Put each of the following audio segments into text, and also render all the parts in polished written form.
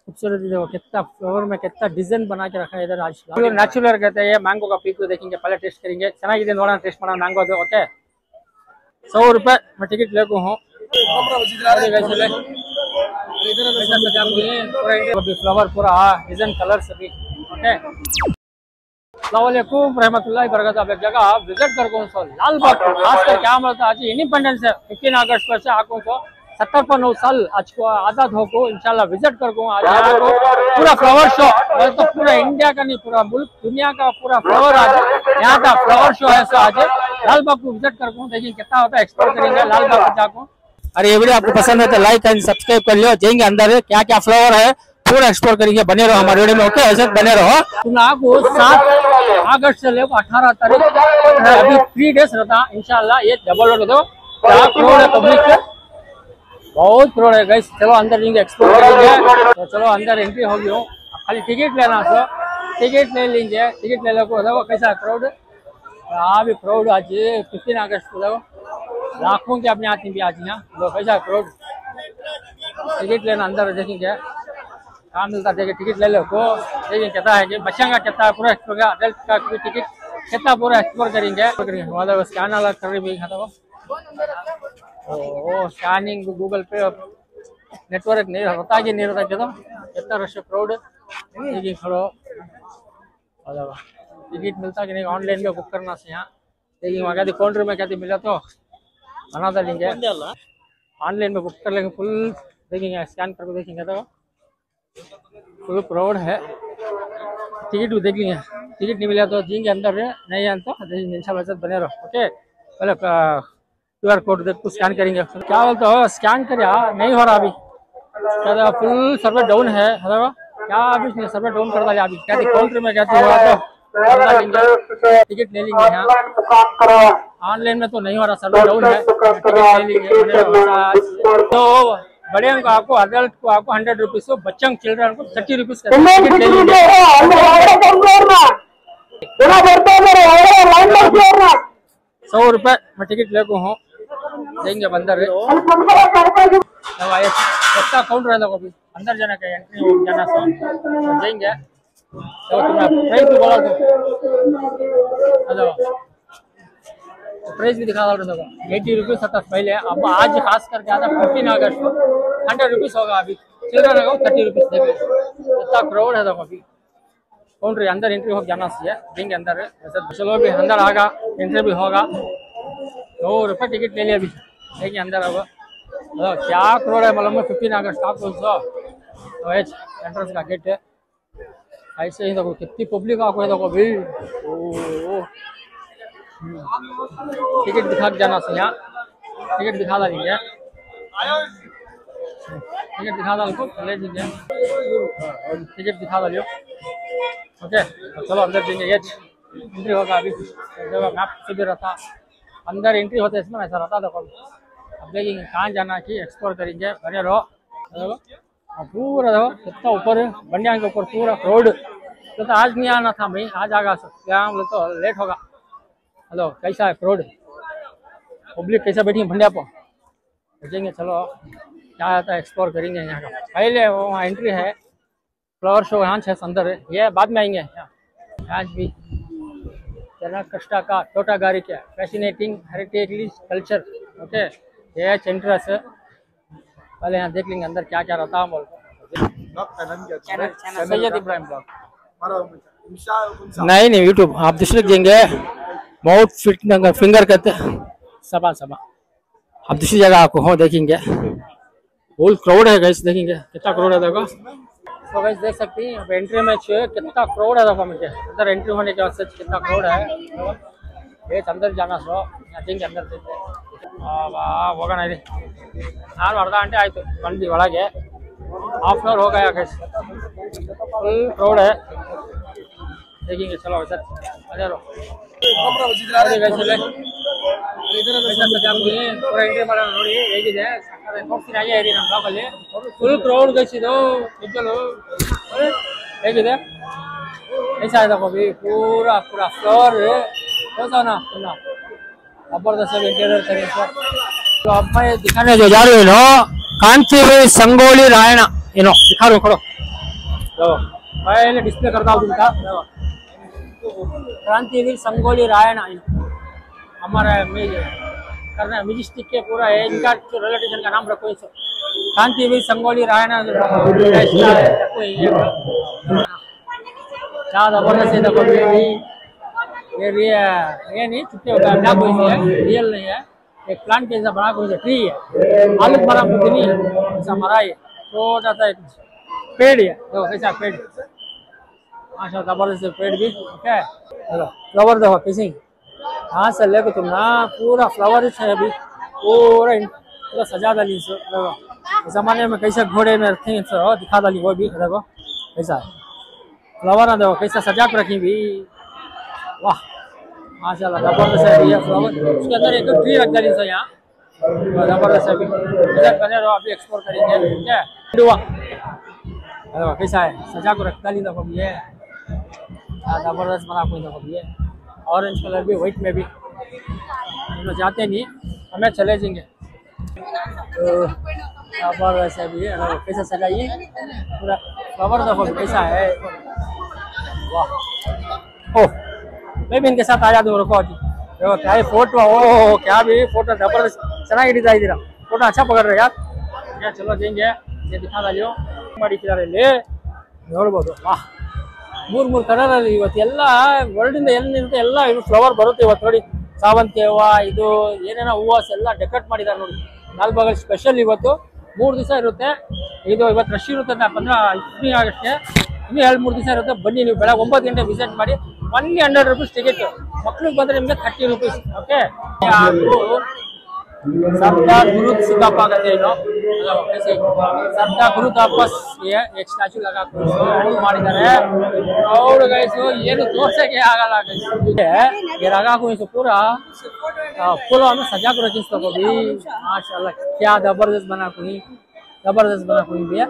खूबसूरत देखो कितना फ्लावर में कितना डिजाइन बना के रखा है इधर। आज नेचुरल कहते हैं मैंगो का पीक देखेंगे, पहले टेस्ट करेंगे। ಚೆನ್ನಾಗಿದೆ ನೋಡೋಣ, ಟೆಸ್ಟ್ ಮಾಡೋಣ मैंगो ಅದು। ओके 100 रुपए मैं टिकट लेको हूँ। फ्लावर पूरा डिजाइन कलर सभी ओके। अस्सलामुअलैकुम रहमतुल्लाहि बरकातहू। आप एक जगह विजिट कर कौन सो लाल बाग, खासकर क्या बोलता आज इंडिपेंडेंस है 15 अगस्त पर से आको सो 70 साल आज को आजाद हो को इंशाल्लाह विजिट कर को आज यहाँ को पूरा फ्लावर शो। तो पूरा इंडिया का नहीं, पूरा मुल्क दुनिया का पूरा फ्लावर आज यहाँ का फ्लावर शो है। सो आज लाल बाग को विजिट कर को देखिए कितना होता है, एक्सप्लोर करेंगे लाल बाग को जाको। अरे ये वीडियो आपको पसंद है तो लाइक एंड सब्सक्राइब कर लियो। जाएंगे अंदर क्या क्या फ्लावर है पूरा एक्सप्लोर करेंगे, बने रहो हमारे वीडियो में। ओके ऐसे बने रहो। चुनाव को 7 अगस्त से लेकर 18 तारीख अभी 3 डेज रहता इंशाल्लाह। ये डबल रोड दो क्या करोड़ है पब्लिक, बहुत करोड़ है गाइस। चलो अंदर जाएंगे, एक्सप्लोर करेंगे। तो चलो अंदर एंट्री होगी हो, खाली टिकट लेना सो टिकट ले लेंगे। टिकट ले लो देखो कैसा क्राउड, अभी क्राउड आज 15 अगस्त को देखो लाखों के अपने आदमी भी आज यहाँ लो कैसा क्राउड। टिकट लेना अंदर देखेंगे कहाँ मिलता है, टिकट ले लो को देखिए कितना है कि बच्चा का कितना पूरा एक्सप्लोर, अडल्ट का टिकट कितना पूरा एक्सप्लोर करेंगे। स्कैन वाला कर रही भी खाता वो स्कैनिंग गूगल पे नेटवर्क नहीं होता कि नहीं रहता तो कितना रश क्राउड देखिए खड़ो। टिकट मिलता कि नहीं ऑनलाइन में बुक करना से यहाँ देखिए वहाँ कहती काउंटर में कहती मिला तो बना देंगे, ऑनलाइन में बुक कर लेंगे। फुल देखेंगे स्कैन करके देखेंगे तो फुल क्राउड है। टिकट भी देख लेंगे, टिकट नहीं मिला तो जाएंगे अंदर, नहीं है तो इंशाल्लाह बने रहो। ओके पहले QR कोड देख को स्कैन करेंगे। क्या बोलते हो स्कैन कर नहीं हो रहा अभी, क्या फुल सर्वर डाउन है क्या अभी सर्वर डाउन कर दिया अभी क्या काउंटर में कहते हुआ तो टिकट ले लेंगे। यहाँ ऑनलाइन में तो नहीं हो रहा, सर्वर डाउन है। टिकट ले लेंगे तो बड़े को आपको अडल्ट को आपको 100 रुपीज को, बच्चों चिल्ड्रन को 30 रुपीज का टिकट ले लेंगे। 100 रुपए मैं टिकट लेको हूँ, देंगे अंदर कितना काउंटर है देखो। अभी अंदर जाना का एंट्री जाना सो जाएंगे तो तुम्हारा प्राइस भी बोला तो प्राइस भी दिखा दो देखो 80 रुपीज था पहले, अब आज खास करके आता 15 अगस्त को 100 रुपीज होगा। अभी चिल्ड्रन लगाओ 30 रुपीज देखो कितना क्राउड है देखो। अभी काउंटर अंदर एंट्री हो जाना चाहिए, देंगे अंदर। चलो भी अंदर आगा एंट्री भी होगा। 2 रुपये टिकट ले लिया अभी देखिए अंदर। अब क्या करोड़ है मतलब 15 अगस्त का तो एंट्रेंस का गेट है। ऐसे ही देखो कितनी पब्लिक आपको देखो भी। टिकट दिखा के जाना चाहिए, टिकट दिखा देंगे, टिकट दिखा दो ले दीजिए, टिकट दिखा दो। ओके चलो अंदर देंगे। ये एंट्री होगा अभी देखो मैप से भी रहता अंदर एंट्री होते इसमें ऐसा रहता देखो। अब देखेंगे कहाँ जाना कि एक्सप्लोर करेंगे, बने रहो। पूरा देखो कितना ऊपर बंडिया के ऊपर पूरा क्राउड। तो आज नहीं आना था भाई, आज आगा क्या बोले तो लेट होगा। हेलो कैसा है क्राउड, पब्लिक कैसा बैठी है भंडिया पर देखेंगे। चलो क्या आता है एक्सप्लोर करेंगे। यहाँ का पहले वहाँ एंट्री है, फ्लावर शो यहाँ है अंदर है, ये बाद में आएंगे। आज भी जना कष्टा का टोटा गारी क्या फैसिनेटिंग हेरिटेज कल्चर। ओके ये एंट्रेंस है, पहले यहाँ देख लेंगे अंदर क्या क्या रहता है। बोल सैयद इब्राहिम ब्लॉग नहीं यूट्यूब आप दूसरे देंगे बहुत फिट फिंगर कहते सबा आप दूसरी जगह आपको हो देखेंगे। बहुत क्राउड है गाइस, देखेंगे कितना क्राउड है देखो। तो गाइस देख सकती हैं एंट्री में कितना क्राउड है देखो। मुझे अंदर एंट्री होने के बाद कितना क्राउड है। ये अंदर जाना सो देंगे अंदर देंगे ಹೋಗೋಣ ಇಲ್ಲಿ ನಾನು ಅರ್ಧ ಗಂಟೆ ಆಯ್ತು ಬಂದು ಒಳಗೆ हाफ एन आवर हो गया गैस, फुल क्राउड है देखेंगे। चलो सर अरे पूरा एंट्री ಮಾಡೋಣ ನೋಡಿ ಹೇಗಿದೆ ಹೋಗ್ತೀನಿ ಹಾಗೆ ಇರಿ ನಮ್ಮ ಬ್ಲಾಗ್ ಅಲ್ಲಿ। ಫುಲ್ ಕ್ರೌಡ್ ಗೈಸ್ ಇದು ನಿಜಲು ಹೇಗಿದೆ ऐसा है देखो अभी पूरा पूरा फ्लोर होता ना पूरा जबरदस्त इंटीरियर तरीके। तो अब मैं दिखाने जो जा रही हूँ कांची संगोली रायना दिखा रहा हूँ खड़ो पहले डिस्प्ले करता हूँ तुमका क्रांतिवीर संगोली रायना हमारा करना मैजेस्टिक के पूरा है इनका रिलेटिव का नाम रखो इसे क्रांतिवीर संगोली रायना क्या जबरदस्त है देखो ये नहीं छुट्टे होता है क्या कोई है रियल नहीं है एक प्लांट के जैसा बड़ा कोई ट्री है आलू बड़ा कुछ नहीं है ऐसा मरा है छोटा सा एक पेड़ है देखो कैसा पेड़ माशा जबरदस्त पेड़ भी ओके देखो फ्लावर देखो किसी यहाँ से लेकर तुम ना पूरा फ्लावर है अभी पूरा सजा डाली देखो जमाने में कैसे घोड़े में रखे दिखा डाली वो भी देखो कैसा है फ्लावर ना देखो कैसा सजा कर रखी भी वाह माशाल्लाह जबरदस्त है ये फ्लावर उसके अंदर एक ट्री रख डाली सो यहाँ जबरदस्त है इधर बने रहो अभी एक्सप्लोर करेंगे ठीक है देखो कैसा है सजा को रख डाली देखो ये जबरदस्त बना कोई देखो ये ऑरेंज कलर भी व्हाइट में भी हम लोग जाते नहीं हमें चले जाएंगे जबरदस्त है भी कैसा सजाइए पूरा फ्लावर देखो कैसा है वाह ओह मैं भी इनके साथ आ जाता हूँ रुको अभी देखो क्या है फोटो ओह क्या भी फोटो जबरदस्त चना इधर फोटो अच्छा पकड़ रहे यार चलो देंगे ये दिखा डालियो ಮಾಡಿ ले ನೋಡಬಹುದು ವಾಹ್ ಮೂರು ಕಲರ್ ಅಲ್ಲಿ ಇವತ್ತು ಎಲ್ಲ ವರ್ಲ್ಡ್ ಇಂದ ಏನಿರುತ್ತೆ ಎಲ್ಲ ಇದು ಫ್ಲವರ್ ಬರುತ್ತೆ ಇವತ್ತು ನೋಡಿ ಸಾವಂತಿಗೆ ಹೂವ ಇದು ಏನೇನೋ ಹೂವ ಎಲ್ಲ ಡೆಕೋರೇಟ್ ಮಾಡಿದ್ದಾರೆ ನೋಡಿ ಲಾಲ್ಬಾಗಲ್ಲಿ ಸ್ಪೆಷಲ್ ಇವತ್ತು 3 ದಿವಸ ಇರುತ್ತೆ ಇದು ಇವತ್ತು ರಶ್ ಇರುತ್ತೆ 15 ಆಗಸ್ಟ್ಗೆ ಇನ್ನೂ 2-3 ದಿವಸ ಇರುತ್ತೆ ಬನ್ನಿ ನೀವು ಬೆಳಗ್ಗೆ 9 ಗಂಟೆ ವಿಸಿಟ್ ಮಾಡಿ only 100 rupees ಟಿಕೆಟ್ ಮಕ್ಕಳಿಗೆ ಬಂದ್ರೆ ನಿಮಗೆ 30 rupees ಓಕೆ सरदार गुरु सिद्धप्पा कहते हैं सरदार गुरु तापस ये एक स्टैचू लगा और गाइस ಏನು ತೋರ್ಸಕ್ಕೆ ಆಗಲ್ಲ ये लगा को इसे पूरा फूलों में सजा कर रखी इसको भी माशाल्लाह क्या जबरदस्त बना कोई भैया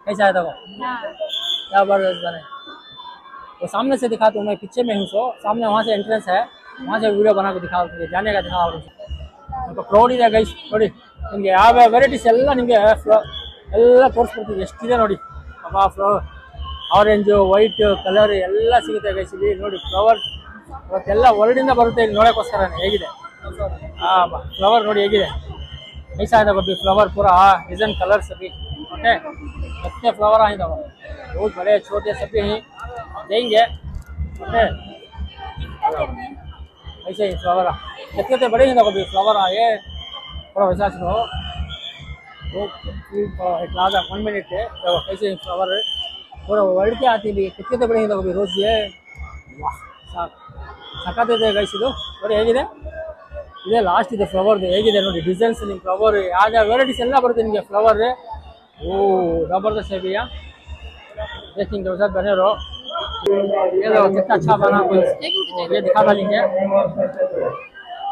कैसा है देखो जबरदस्त बना वो सामने से दिखाता हूँ मैं पीछे में हूँ सो सामने वहाँ से एंट्रेंस है वहाँ से वीडियो बना के दिखा जाने का दिखा ಕ್ರೌಡ್ ಇದೆ ಗೈಸ್ ನೋಡಿ ನಿಮಗೆ ಯಾವ ವೆರೈಟೀಸ್ ಎಲ್ಲ ನಿಮಗೆ ಎಲ್ಲ ತೋರಿಸ್ಕೊಡ್ತೀವಿ ಎಷ್ಟಿದೆ ನೋಡಿ ಅಬ್ಬಾ ಫ್ಲವರ್ ಆರೆಂಜು ವೈಟ್ ಕಲರ್ ಎಲ್ಲ ಸಿಗುತ್ತೆ ಗೈಸ್ ಇಲ್ಲಿ ನೋಡಿ ಫ್ಲವರ್ ಇವತ್ತೆಲ್ಲ ಹೊರಡಿಂದ ಬರುತ್ತೆ ಇಲ್ಲಿ ನೋಡೋಕ್ಕೋಸ್ಕರ ಹೇಗಿದೆ ಫ್ಲವರ್ ನೋಡಿ ಹೇಗಿದೆ ऐसा है देखो फ्लावर पूरा डिजाइन कलर सभी ओके कितने फ्लावर आए देखो बहुत बड़े छोटे सभी हैं देंगे ओके ऐसे ही फ्लावर कितने बड़े हैं देखो फ्लावर आए थोड़ा वैसा सुनो वो एक लाजा 1 मिनट है देखो कैसे फ्लावर पूरा वर्ल्ड के आती भी कितने बड़े हैं देखो रोज ये वाह सकाते थे गाइस ಇದು ನೋಡಿ ಹೇಗಿದೆ ಇದೆ ಲಾಸ್ಟ್ ಇದೆ ಫ್ಲವರ್ ಹೇಗಿದೆ ನೋಡಿ ಡಿಸೈನ್ಸ್ ನಿಮ್ಮ ಫ್ಲವರ್ ಯಾವ ವೆರೈಟೀಸ್ ಎಲ್ಲ ಬರುತ್ತೆ ನಿಮಗೆ ಫ್ಲವರ್ ಓ जबरदस्त है भैया देखेंगे उधर बने रहो ये देखो कितना अच्छा बना कोई ये दिखा डालेंगे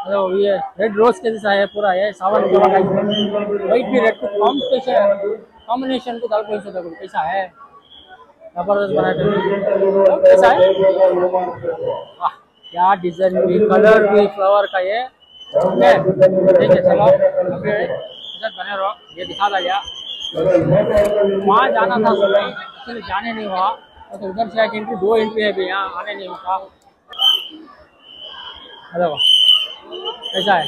हेलो ये रेड रोज के जैसा है पूरा है सावन के वाइट भी रेड को कॉम्बिनेशन को डाल कोई देखो कैसा है जबरदस्त बना कैसा है वाह क्या डिजाइन भी कलर भी फ्लावर का ये ठीक है चलो इधर बने रहो ये दिखा दिया वहाँ जाना था इसलिए जाने नहीं हुआ तो उधर से एक एंट्री 2 एंट्री है भी यहाँ आने नहीं होता हेलो ऐसा है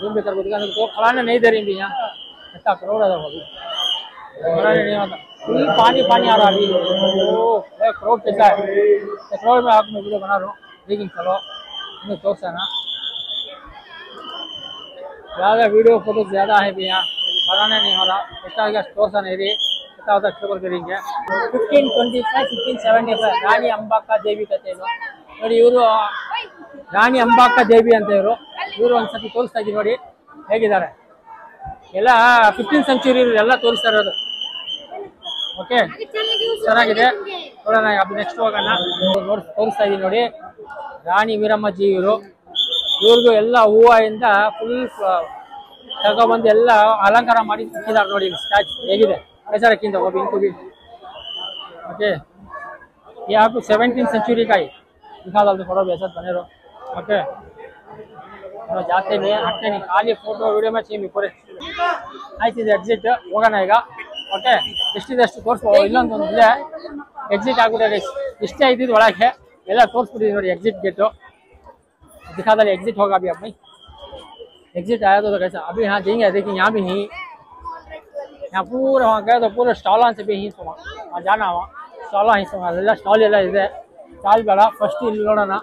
रूम भी करके दुकान तो खड़ाने नहीं दे रही भी यहाँ इतना करोड़ है अभी खड़ाने नहीं होता फुल पानी आ रहा अभी ओ करोड़ कैसा है करोड़ में आप मैं वीडियो बना रहा हूँ लेकिन चलो तो ना ज़्यादा वीडियो फोटो ज़्यादा है भी यहाँ बनाने नहीं हो रहा इतना स्टोर सा नहीं रही इतना होता एक्सप्लोर करेंगे 1525 1575 ರಾಣಿ ಅಂಬಾಕ್ಕ ದೇವಿ ಕತೆ ನೋಡಿ ಇವರು ರಾಣಿ ಅಂಬಾಕ್ಕ ದೇವಿ ಅಂತ ಇವರು ಒಂದ್ಸತಿ ತೋರಿಸ್ತಾ ಇದ್ದೀವಿ ನೋಡಿ ಹೇಗಿದ್ದಾರೆ ಎಲ್ಲ 15th ಸೆಂಚುರಿ ಎಲ್ಲ ತೋರಿಸ್ತಾ ಇರೋದು ಓಕೆ ಚೆನ್ನಾಗಿದೆ ನೋಡೋಣ ಅದು ನೆಕ್ಸ್ಟ್ ಹೋಗೋಣ ತೋರಿಸ್ತಾ ಇದ್ದೀವಿ ನೋಡಿ ರಾಣಿ ವೀರಮ್ಮಜ್ಜಿ ಇವ್ರಿಗೂ ಎಲ್ಲ ಹೂವಿಂದ ಫುಲ್ ತಗೊಬಂದು ಎಲ್ಲ ಅಲಂಕಾರ ಮಾಡಿ ಇಟ್ಟಿದ್ದಾರೆ ನೋಡಿ ಸ್ಟ್ಯಾಚು ಹೇಗಿದೆ ऐसा रखी होगा इनको भी ओके ये आपको 17th सेंचुरी का ही दिखा दो थोड़ा भी ऐसा बने रहो ओके जाते नहीं हटते नहीं खाली फोटो वीडियो में चाहिए पूरे आई चीज एग्जिट होगा ना ಓಕೆ ಎಷ್ಟಿದೆ ಅಷ್ಟು ತೋರಿಸ್ಬೋದು. ಇನ್ನೊಂದು ಇದೆ एग्जिट ಆಗ್ಬಿಟ್ಟೆ ಗೈಸ್. ಇಷ್ಟೇ ಇದ್ದಿದ್ದು ಒಳಗೆ ಎಲ್ಲ ತೋರಿಸ್ಬಿಟ್ಟಿದ್ದೀವಿ ನೋಡಿ. एग्जिट गेट दिखा दे एग्जिट होगा अभी अपनी एग्जिट आया तो कैसा अभी यहाँ जाएंगे देखिए यहाँ भी ही यहाँ पूरा वहाँ गए तो पूरा स्टॉल से भी ही सुना वहाँ जाना वहाँ स्टॉल ही सुना ಎಲ್ಲ ಸ್ಟಾಲ್ ಎಲ್ಲ ಇದೆ. ಸ್ಟಾಲ್ ಬೇಡ ಫಸ್ಟ್ ಇಲ್ಲಿ ನೋಡೋಣ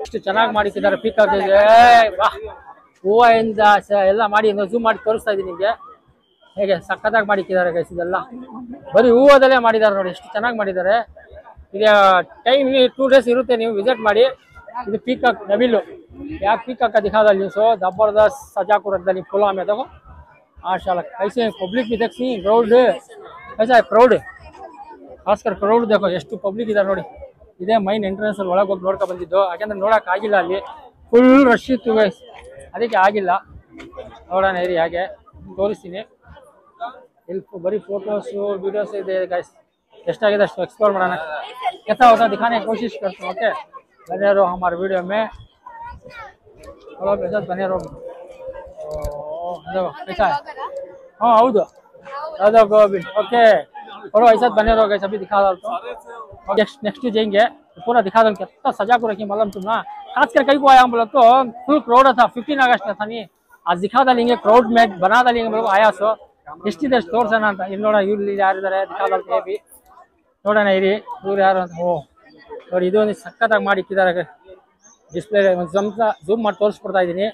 ಎಷ್ಟು ಚೆನ್ನಾಗಿ ಮಾಡಿದ್ದಾರೆ. ಪಿಕ್ ಆಗ್ತಿದೆ ವಾಹ್ ಹೂವಿಂದ ಎಲ್ಲ ಮಾಡಿ ಝೂಮ್ ಮಾಡಿ ತೋರಿಸ್ತಾ ಇದ್ದೀನಿ ನಿಮಗೆ ಹೇಗೆ ಸಕ್ಕತ್ತಾಗಿ ಮಾಡಿದ್ದಾರೆ ಗೈಸ್. ಇದೆಲ್ಲ ಬರೀ ಹೂವದಲ್ಲೇ ಮಾಡಿದ್ದಾರೆ ನೋಡಿ ಎಷ್ಟು ಚೆನ್ನಾಗಿ ಮಾಡಿದ್ದಾರೆ. ಇದು ಟೈಮ್ 2 days ಇರುತ್ತೆ ನೀವು ವಿಸಿಟ್ ಮಾಡಿ. ಇದು पीकॉक नविल या पीकॉक का दिखा दो सो जबरदस्त सजा को रख दली फुला में देखो माशाल्लाह कैसे पब्लिक भी देखी क्राउड कैसा है क्राउड खासकर क्राउड देखो ಎಷ್ಟು ಪಬ್ಲಿಕ್ ಇದೆ ನೋಡಿ. ಇದೇ ಮೈನ್ ಎಂಟ್ರೆನ್ಸ್ ಅಲ್ಲಿ ಒಳಗೆ ಹೋಗಿ ನೋಡ್ಕೊ ಬಂದಿದ್ದು ಯಾಕಂದ್ರೆ ನೋಡಕ್ ಆಗಿಲ್ಲ ಅಲ್ಲಿ ಫುಲ್ ರಶ್ ಇತ್ತು ಗೈಸ್ ಅದಕ್ಕೆ ಆಗಿಲ್ಲ. ನೋಡೋಣ ಇರಿ ಹಾಗೆ ತೋರಿಸ್ತೀನಿ. ಇಲ್ಲಿ ಬರೀ ಫೋಟೋಸ್ ವಿಡಿಯೋಸ್ ಇದೆ ಗೈಸ್. ಎಷ್ಟಾಗಿದೆ ಅಷ್ಟು ಎಕ್ಸ್ಪ್ಲೋರ್ ಮಾಡೋಣ. कैसा होता दिखाने की कोशिश करते हैं. ओके बने रहो हमारे वीडियो में थोड़ा पैसा बने रहो. देखो कैसा है हाँ हौदु दादा गोभी ओके और ऐसा बने रहो गैस. अभी दिखा दो नेक्स्ट जाएंगे पूरा दिखा दो कितना सजा को रखी मालूम तुम ना. खासकर कहीं को आया हम बोला तो फुल क्राउड था. 15 अगस्त था नहीं आज दिखा डालेंगे क्राउड में बना डालेंगे हम लोग आया सो ಎಷ್ಟಿದೆ ಅಷ್ಟು ತೋರ್ಸೋಣ ಅಂತ. ಇಲ್ಲಿ ನೋಡೋಣ ಇಲ್ಲಿ ಯಾರಿದ್ದಾರೆ ದಿಖಾ ಬಿ ನೋಡೋಣ ಇರಿ ಇವ್ರು ಯಾರು ಅಂತ. ಓ ನೋಡಿ ಇದೊಂದು ಸಕ್ಕತ್ತಾಗಿ ಮಾಡಿ ಇಟ್ಟಿದ್ದಾರೆ ಡಿಸ್ಪ್ಲೇ ಝೂಮ್ ಮಾಡಿ ತೋರಿಸ್ಬಿಡ್ತಾ ಇದ್ದೀನಿ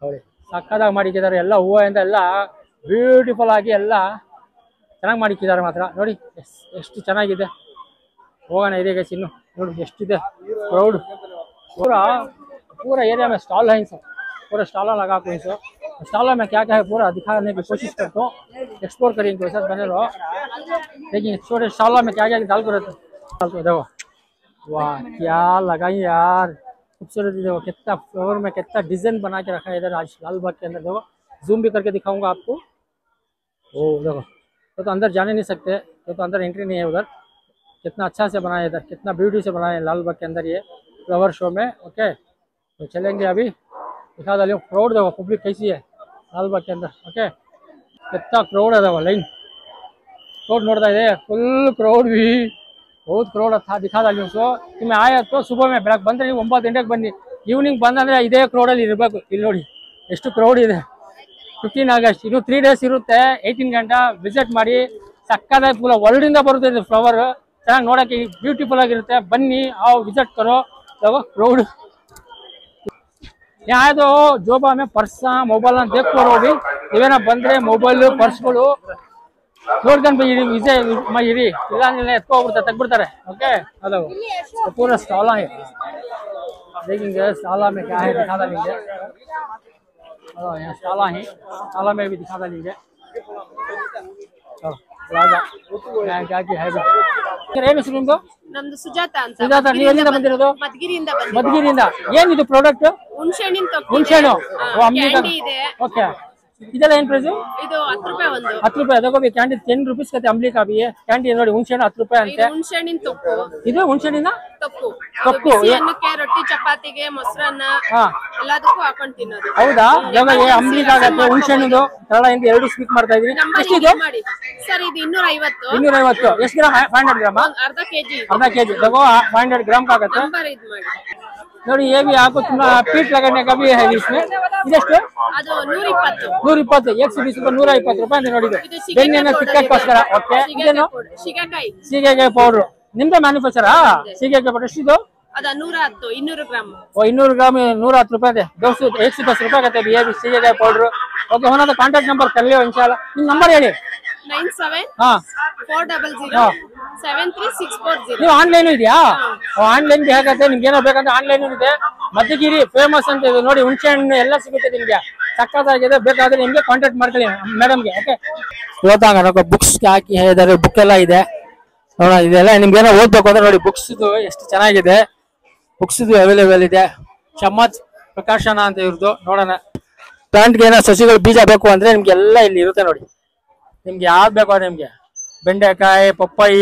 ನೋಡಿ. ಸಕ್ಕತ್ತಾಗಿ ಮಾಡಿದ್ದಾರೆ ಎಲ್ಲ ಹೂವಿಂದ ಎಲ್ಲ ಬ್ಯೂಟಿಫುಲ್ ಆಗಿ ಎಲ್ಲ ಚೆನ್ನಾಗಿ ಮಾಡಿದ್ದಾರೆ ಮಾತ್ರ ನೋಡಿ ಎಷ್ಟು ಚೆನ್ನಾಗಿದೆ. ಹೋಗೋಣ ಇದೆ ಗೈಸ್ ಇನ್ನು ನೋಡಿ ಎಷ್ಟಿದೆ ಕ್ರೌಡ್. पूरा एरिया में स्टॉल है इनसे पूरा स्टॉल लगा को इनसे स्टॉल में क्या क्या है पूरा दिखाने की कोशिश करता हूँ. एक्सप्लोर करेंगे सर बने रहो. लेकिन छोटे स्टॉल में क्या क्या डाल कर देखो वाह क्या लगाई यार खूबसूरत. देखो कितना फ्लोर में कितना डिजाइन बना के रखा है इधर आज लाल बाग के अंदर. देखो जूम भी करके दिखाऊंगा आपको. ओ देखो तो अंदर जाने नहीं सकते तो अंदर एंट्री नहीं है उधर. कितना अच्छा से बनाया इधर कितना ब्यूटी से बनाया लाल बाग के अंदर ये फ्लावर शो में. ओके तो चलेंगे अभी दिखा डालियो. क्राउड देखो पब्लिक कैसी है लाल बाग के अंदर. ओके कितना क्राउड है देखो लाइन क्राउड नोड़ता है फुल क्राउड भी बहुत क्राउड था. दिखा डालियो सो कि मैं आया तो सुबह में ಬೆಳಗ್ಗೆ ಬಂದ್ರೆ 9 ಗಂಟೆಗೆ ಬನ್ನಿ ಈವ್ನಿಂಗ್ ಬಂದ್ರೆ ಇದೇ ಕ್ರೌಡಲ್ಲಿ ಇರಬೇಕು. ಇಲ್ಲಿ ನೋಡಿ ಎಷ್ಟು ಕ್ರೌಡ್ ಇದೆ. 15 ಆಗಸ್ಟ್ ಇನ್ನು 3 days ಇರುತ್ತೆ. 18 ಗಂಟೆ ವಿಸಿಟ್ ಮಾಡಿ ಸಕ್ಕತ್ತಾಗಿ ಫುಲ್ ವರ್ಲ್ಡ್ ಇಂದ ಬರುತ್ತೆ ಇದು ಫ್ಲವರ್ ಚೆನ್ನಾಗಿ ನೋಡಕ್ಕೆ ಬ್ಯೂಟಿಫುಲ್ ಆಗಿರುತ್ತೆ. ಬನ್ನಿ आओ विजिट करो. देखो क्राउड यहाँ तो जो हमें पर्स मोबाइल देखो भी इवेना बंद्रे मोबाइल पर्सಗಳು ನೋಡ್ಕೊಂಡು ಇರಿ ಇಲ್ಲ ಅಂದ್ರೆ ಎತ್ಕೊಂಡ್ಬಿಡ್ತಾರೆ ತೆಗ್ಬಿಡ್ತಾರೆ. ಓಕೆ ಅದು पूरा स्टॉल है देखेंगे. स्टॉल में क्या है दिखा देंगे. यहाँ स्टॉल है स्टॉल में भी दिखा देंगे. क्या क्या है ಏನು ಹೆಸರು ನಿಮ್ದು? ನಮ್ದು ಸುಜಾತ ಅಂತ. ಸುಜಾತ ನೀವು ಎಲ್ಲಿಂದ ಬಂದಿರೋದು? ಮದ್ಗಿರಿಯಿಂದ ಮದ್ಗಿರಿಯಿಂದ. ಏನಿದು ಪ್ರಾಡಕ್ಟ್? ಹುಣಸೆಹಣ್ಣಿನ ತೊಟ್ಟಿ ಹುಣಸೆಹಣ್ಣು ಕ್ಯಾಂಡಿ ಇದೆ. ಓಕೆ ಇದೆಲ್ಲ ಏನು ಪ್ರೈಸ್? ಇದು 10 ರೂಪಾಯಿ ಒಂದು. 10 ರೂಪಾಯಿ देखो भी कैंडी 10 रुपीस का अमली का भी है. कैंडी ನೋಡಿ ಹುಣಸೆಹಣ್ಣು 10 ರೂಪಾಯಿ ಅಂತೆ. ಹುಣಸೆಹಣ್ಣಿನ ತೊಕ್ಕು ಇದು ಹುಣಸೆಹಣ್ಣಿನ ತೊಕ್ಕು ತೊಕ್ಕು ಅನ್ನಕ್ಕೆ ರೊಟ್ಟಿ ಚಪಾತಿಗೆ ಮೊಸರನ್ನ ಎಲ್ಲದಕ್ಕೂ ಹಾಕೊಂಡು ತಿನ್ನೋದು. ಹೌದಾ ಇವಾಗ ಅಮಲಿ ಆಗತ್ತೆ ಹುಣಸೆಹಣ್ಣು ಕನ್ನಡ ಎರಡು ಸ್ಪೀಕ್ ಮಾಡ್ತಾ ಇದೀನಿ. ಎಷ್ಟಿದೆ ಸರ್? ಇದು 250. 250 ಎಷ್ಟು ಗ್ರಾಮ್? 500 ಗ್ರಾಮ್ ಅರ್ಧ ಕೆಜಿ देखो 500 ग्राम का ಆಗತ್ತೆ ನೋಡಿ. ये भी आपको तुम्हारा पीठ लगाने का भी है इसमें. ಇದೆಷ್ಟು? ಅದು 120. 120 120 ರೂಪಾಯಿ 120 ರೂಪಾಯಿ ಅಂತ ನೋಡಿ. ಬೆಣ್ಣೆನ ತಿಕ್ಕಕ್ಕೋಸ್ಕರ. ಓಕೆ ಇದೇನು? ಸೀಗೆಕಾಯಿ ಪೌಡರ್ ನಿಮ್ದೇ ಮ್ಯಾನುಫ್ಯಾಕ್ಚರಾ? ಸೀಗೆಕಾಯಿ ಪೌಡರ್ ಎಷ್ಟಿದು? ಅದು 110 200 ಗ್ರಾಮ್. ओ 200 ग्राम 110 रुपए दे 110 रुपए कहते हैं. ये भी सीजेकाई पाउडर. ओके होना तो कांटेक्ट नंबर कर लियो इंशाल्लाह. ನಿಮ್ಮ ನಂಬರ್ ಹೇಳಿ. 97 ಹಾ 400 73640. ನೀವು ಆನ್ಲೈನ್ ಇದೆಯಾ? ಆನ್ಲೈನ್ ಹೇಗತ್ತೆ ನಿಮ್ಗೆ ಏನೋ ಬೇಕಂದ್ರೆ ಆನ್ಲೈನ್ ಇದೆ. ಮದ್ಗಿರಿ ಫೇಮಸ್ ಅಂತ ಇದೆ ನೋಡಿ. ಹುಣಸೆ ಹಣ್ಣು ಎಲ್ಲ ಸಿಗುತ್ತೆ ನಿಮ್ಗೆ ಸಕ್ಕತ್ತಾಗಿದೆ. ಬೇಕಾದ್ರೆ ನಿಮ್ಗೆ ಕಾಂಟ್ಯಾಕ್ಟ್ ಮಾಡ್ಕೊಳ್ಳಿ ಮೇಡಮ್ಗೆ. ಓಕೆ ಇವತ್ತಾಗ ಬುಕ್ಸ್ ಹಾಕಿ ಇದಾರೆ. ಬುಕ್ ಎಲ್ಲ ಇದೆ ನೋಡ. ಇದೆಲ್ಲ ನಿಮ್ಗೆ ಏನೋ ಓದ್ಬೇಕು ಅಂದ್ರೆ ನೋಡಿ ಬುಕ್ಸ್ ಇದು ಎಷ್ಟು ಚೆನ್ನಾಗಿದೆ. ಬುಕ್ಸ್ ಇದು ಅವೈಲೇಬಲ್ ಇದೆ. ಚಮ್ಮತ್ ಪ್ರಕಾಶನ ಅಂತ ಇವ್ರದ್ದು. ನೋಡೋಣ ಪ್ಲಾಂಟ್ಗೆ ಏನೋ ಸಸಿಗಳು ಬೀಜ ಬೇಕು ಅಂದ್ರೆ ನಿಮ್ಗೆ ಎಲ್ಲ ಇಲ್ಲಿ ಇರುತ್ತೆ ನೋಡಿ. ನಿಮ್ಗೆ ಯಾವ್ದು ಬೇಕು ಅಂದ್ರೆ ನಿಮ್ಗೆ ಬೆಂಡೆಕಾಯಿ पपई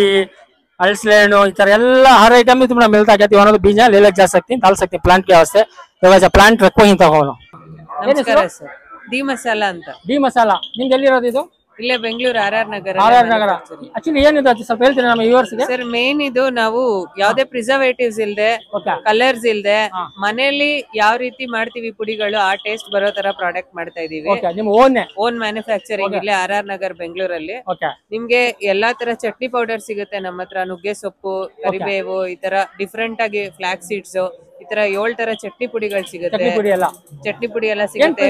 हलसले हಣ್ಣು ಈ ತರ ಎಲ್ಲ हर आइटम में तुम्हें मिलता कहती है. बीज ले ले जा सकती डाल सकती प्लांट के वास्ते. तो वैसे प्लांट रखो ही तगो. ನಮಸ್ಕಾರ ಸರ್. ಡಿ ಮಸಾಲಾ ಅಂತ. ಡಿ ಮಸಾಲಾ ನಿಮ್ಗೆ ಎಲ್ಲಿರೋದು ಇದು? ಇಲ್ಲೇ ಬೆಂಗಳೂರು RR ನಗರ. ಆಕ್ಚುಲಿ ಏನಿದೆ ಸ್ವಲ್ಪ ಹೇಳ್ತೀನಿ ನಮ್ಮ ವ್ಯೂವರ್ಸ್ ಗೆ. ಸರ್ ಮೇನ್ ಇದು ನಾವು ಯಾವ್ದೇ ಪ್ರಿಸರ್ವೇಟಿವ್ಸ್ ಇಲ್ದೆ, ಕಲರ್ಸ್ ಇಲ್ದೆ ಮನೆಯಲ್ಲಿ ಯಾವ ರೀತಿ ಮಾಡ್ತೀವಿ ಪುಡಿಗಳು ಆ ಟೇಸ್ಟ್ ಬರೋ ತರ ಪ್ರಾಡಕ್ಟ್ ಮಾಡ್ತಾ ಇದೀವಿ. ಓನ್ ಮ್ಯಾನುಫ್ಯಾಕ್ಚರಿಂಗ್ ಇಲ್ಲೇ RR ನಗರ್ ಬೆಂಗಳೂರಲ್ಲಿ. ನಿಮ್ಗೆ ಎಲ್ಲಾ ತರ ಚಟ್ನಿ ಪೌಡರ್ ಸಿಗುತ್ತೆ ನಮ್ಮ ಹತ್ರ. ನುಗ್ಗೆ ಸೊಪ್ಪು, ಕರಿಬೇವು, ಈ ತರ ಡಿಫ್ರೆಂಟ್ ಆಗಿ ಫ್ಲಾಕ್ ಸೀಡ್ಸ್, ಈ ತರ 7 ತರ ಚಟ್ನಿ ಪುಡಿಗಳು ಸಿಗುತ್ತೆ. ಚಟ್ನಿ ಪುಡಿ ಎಲ್ಲ ಸಿಗುತ್ತೆ.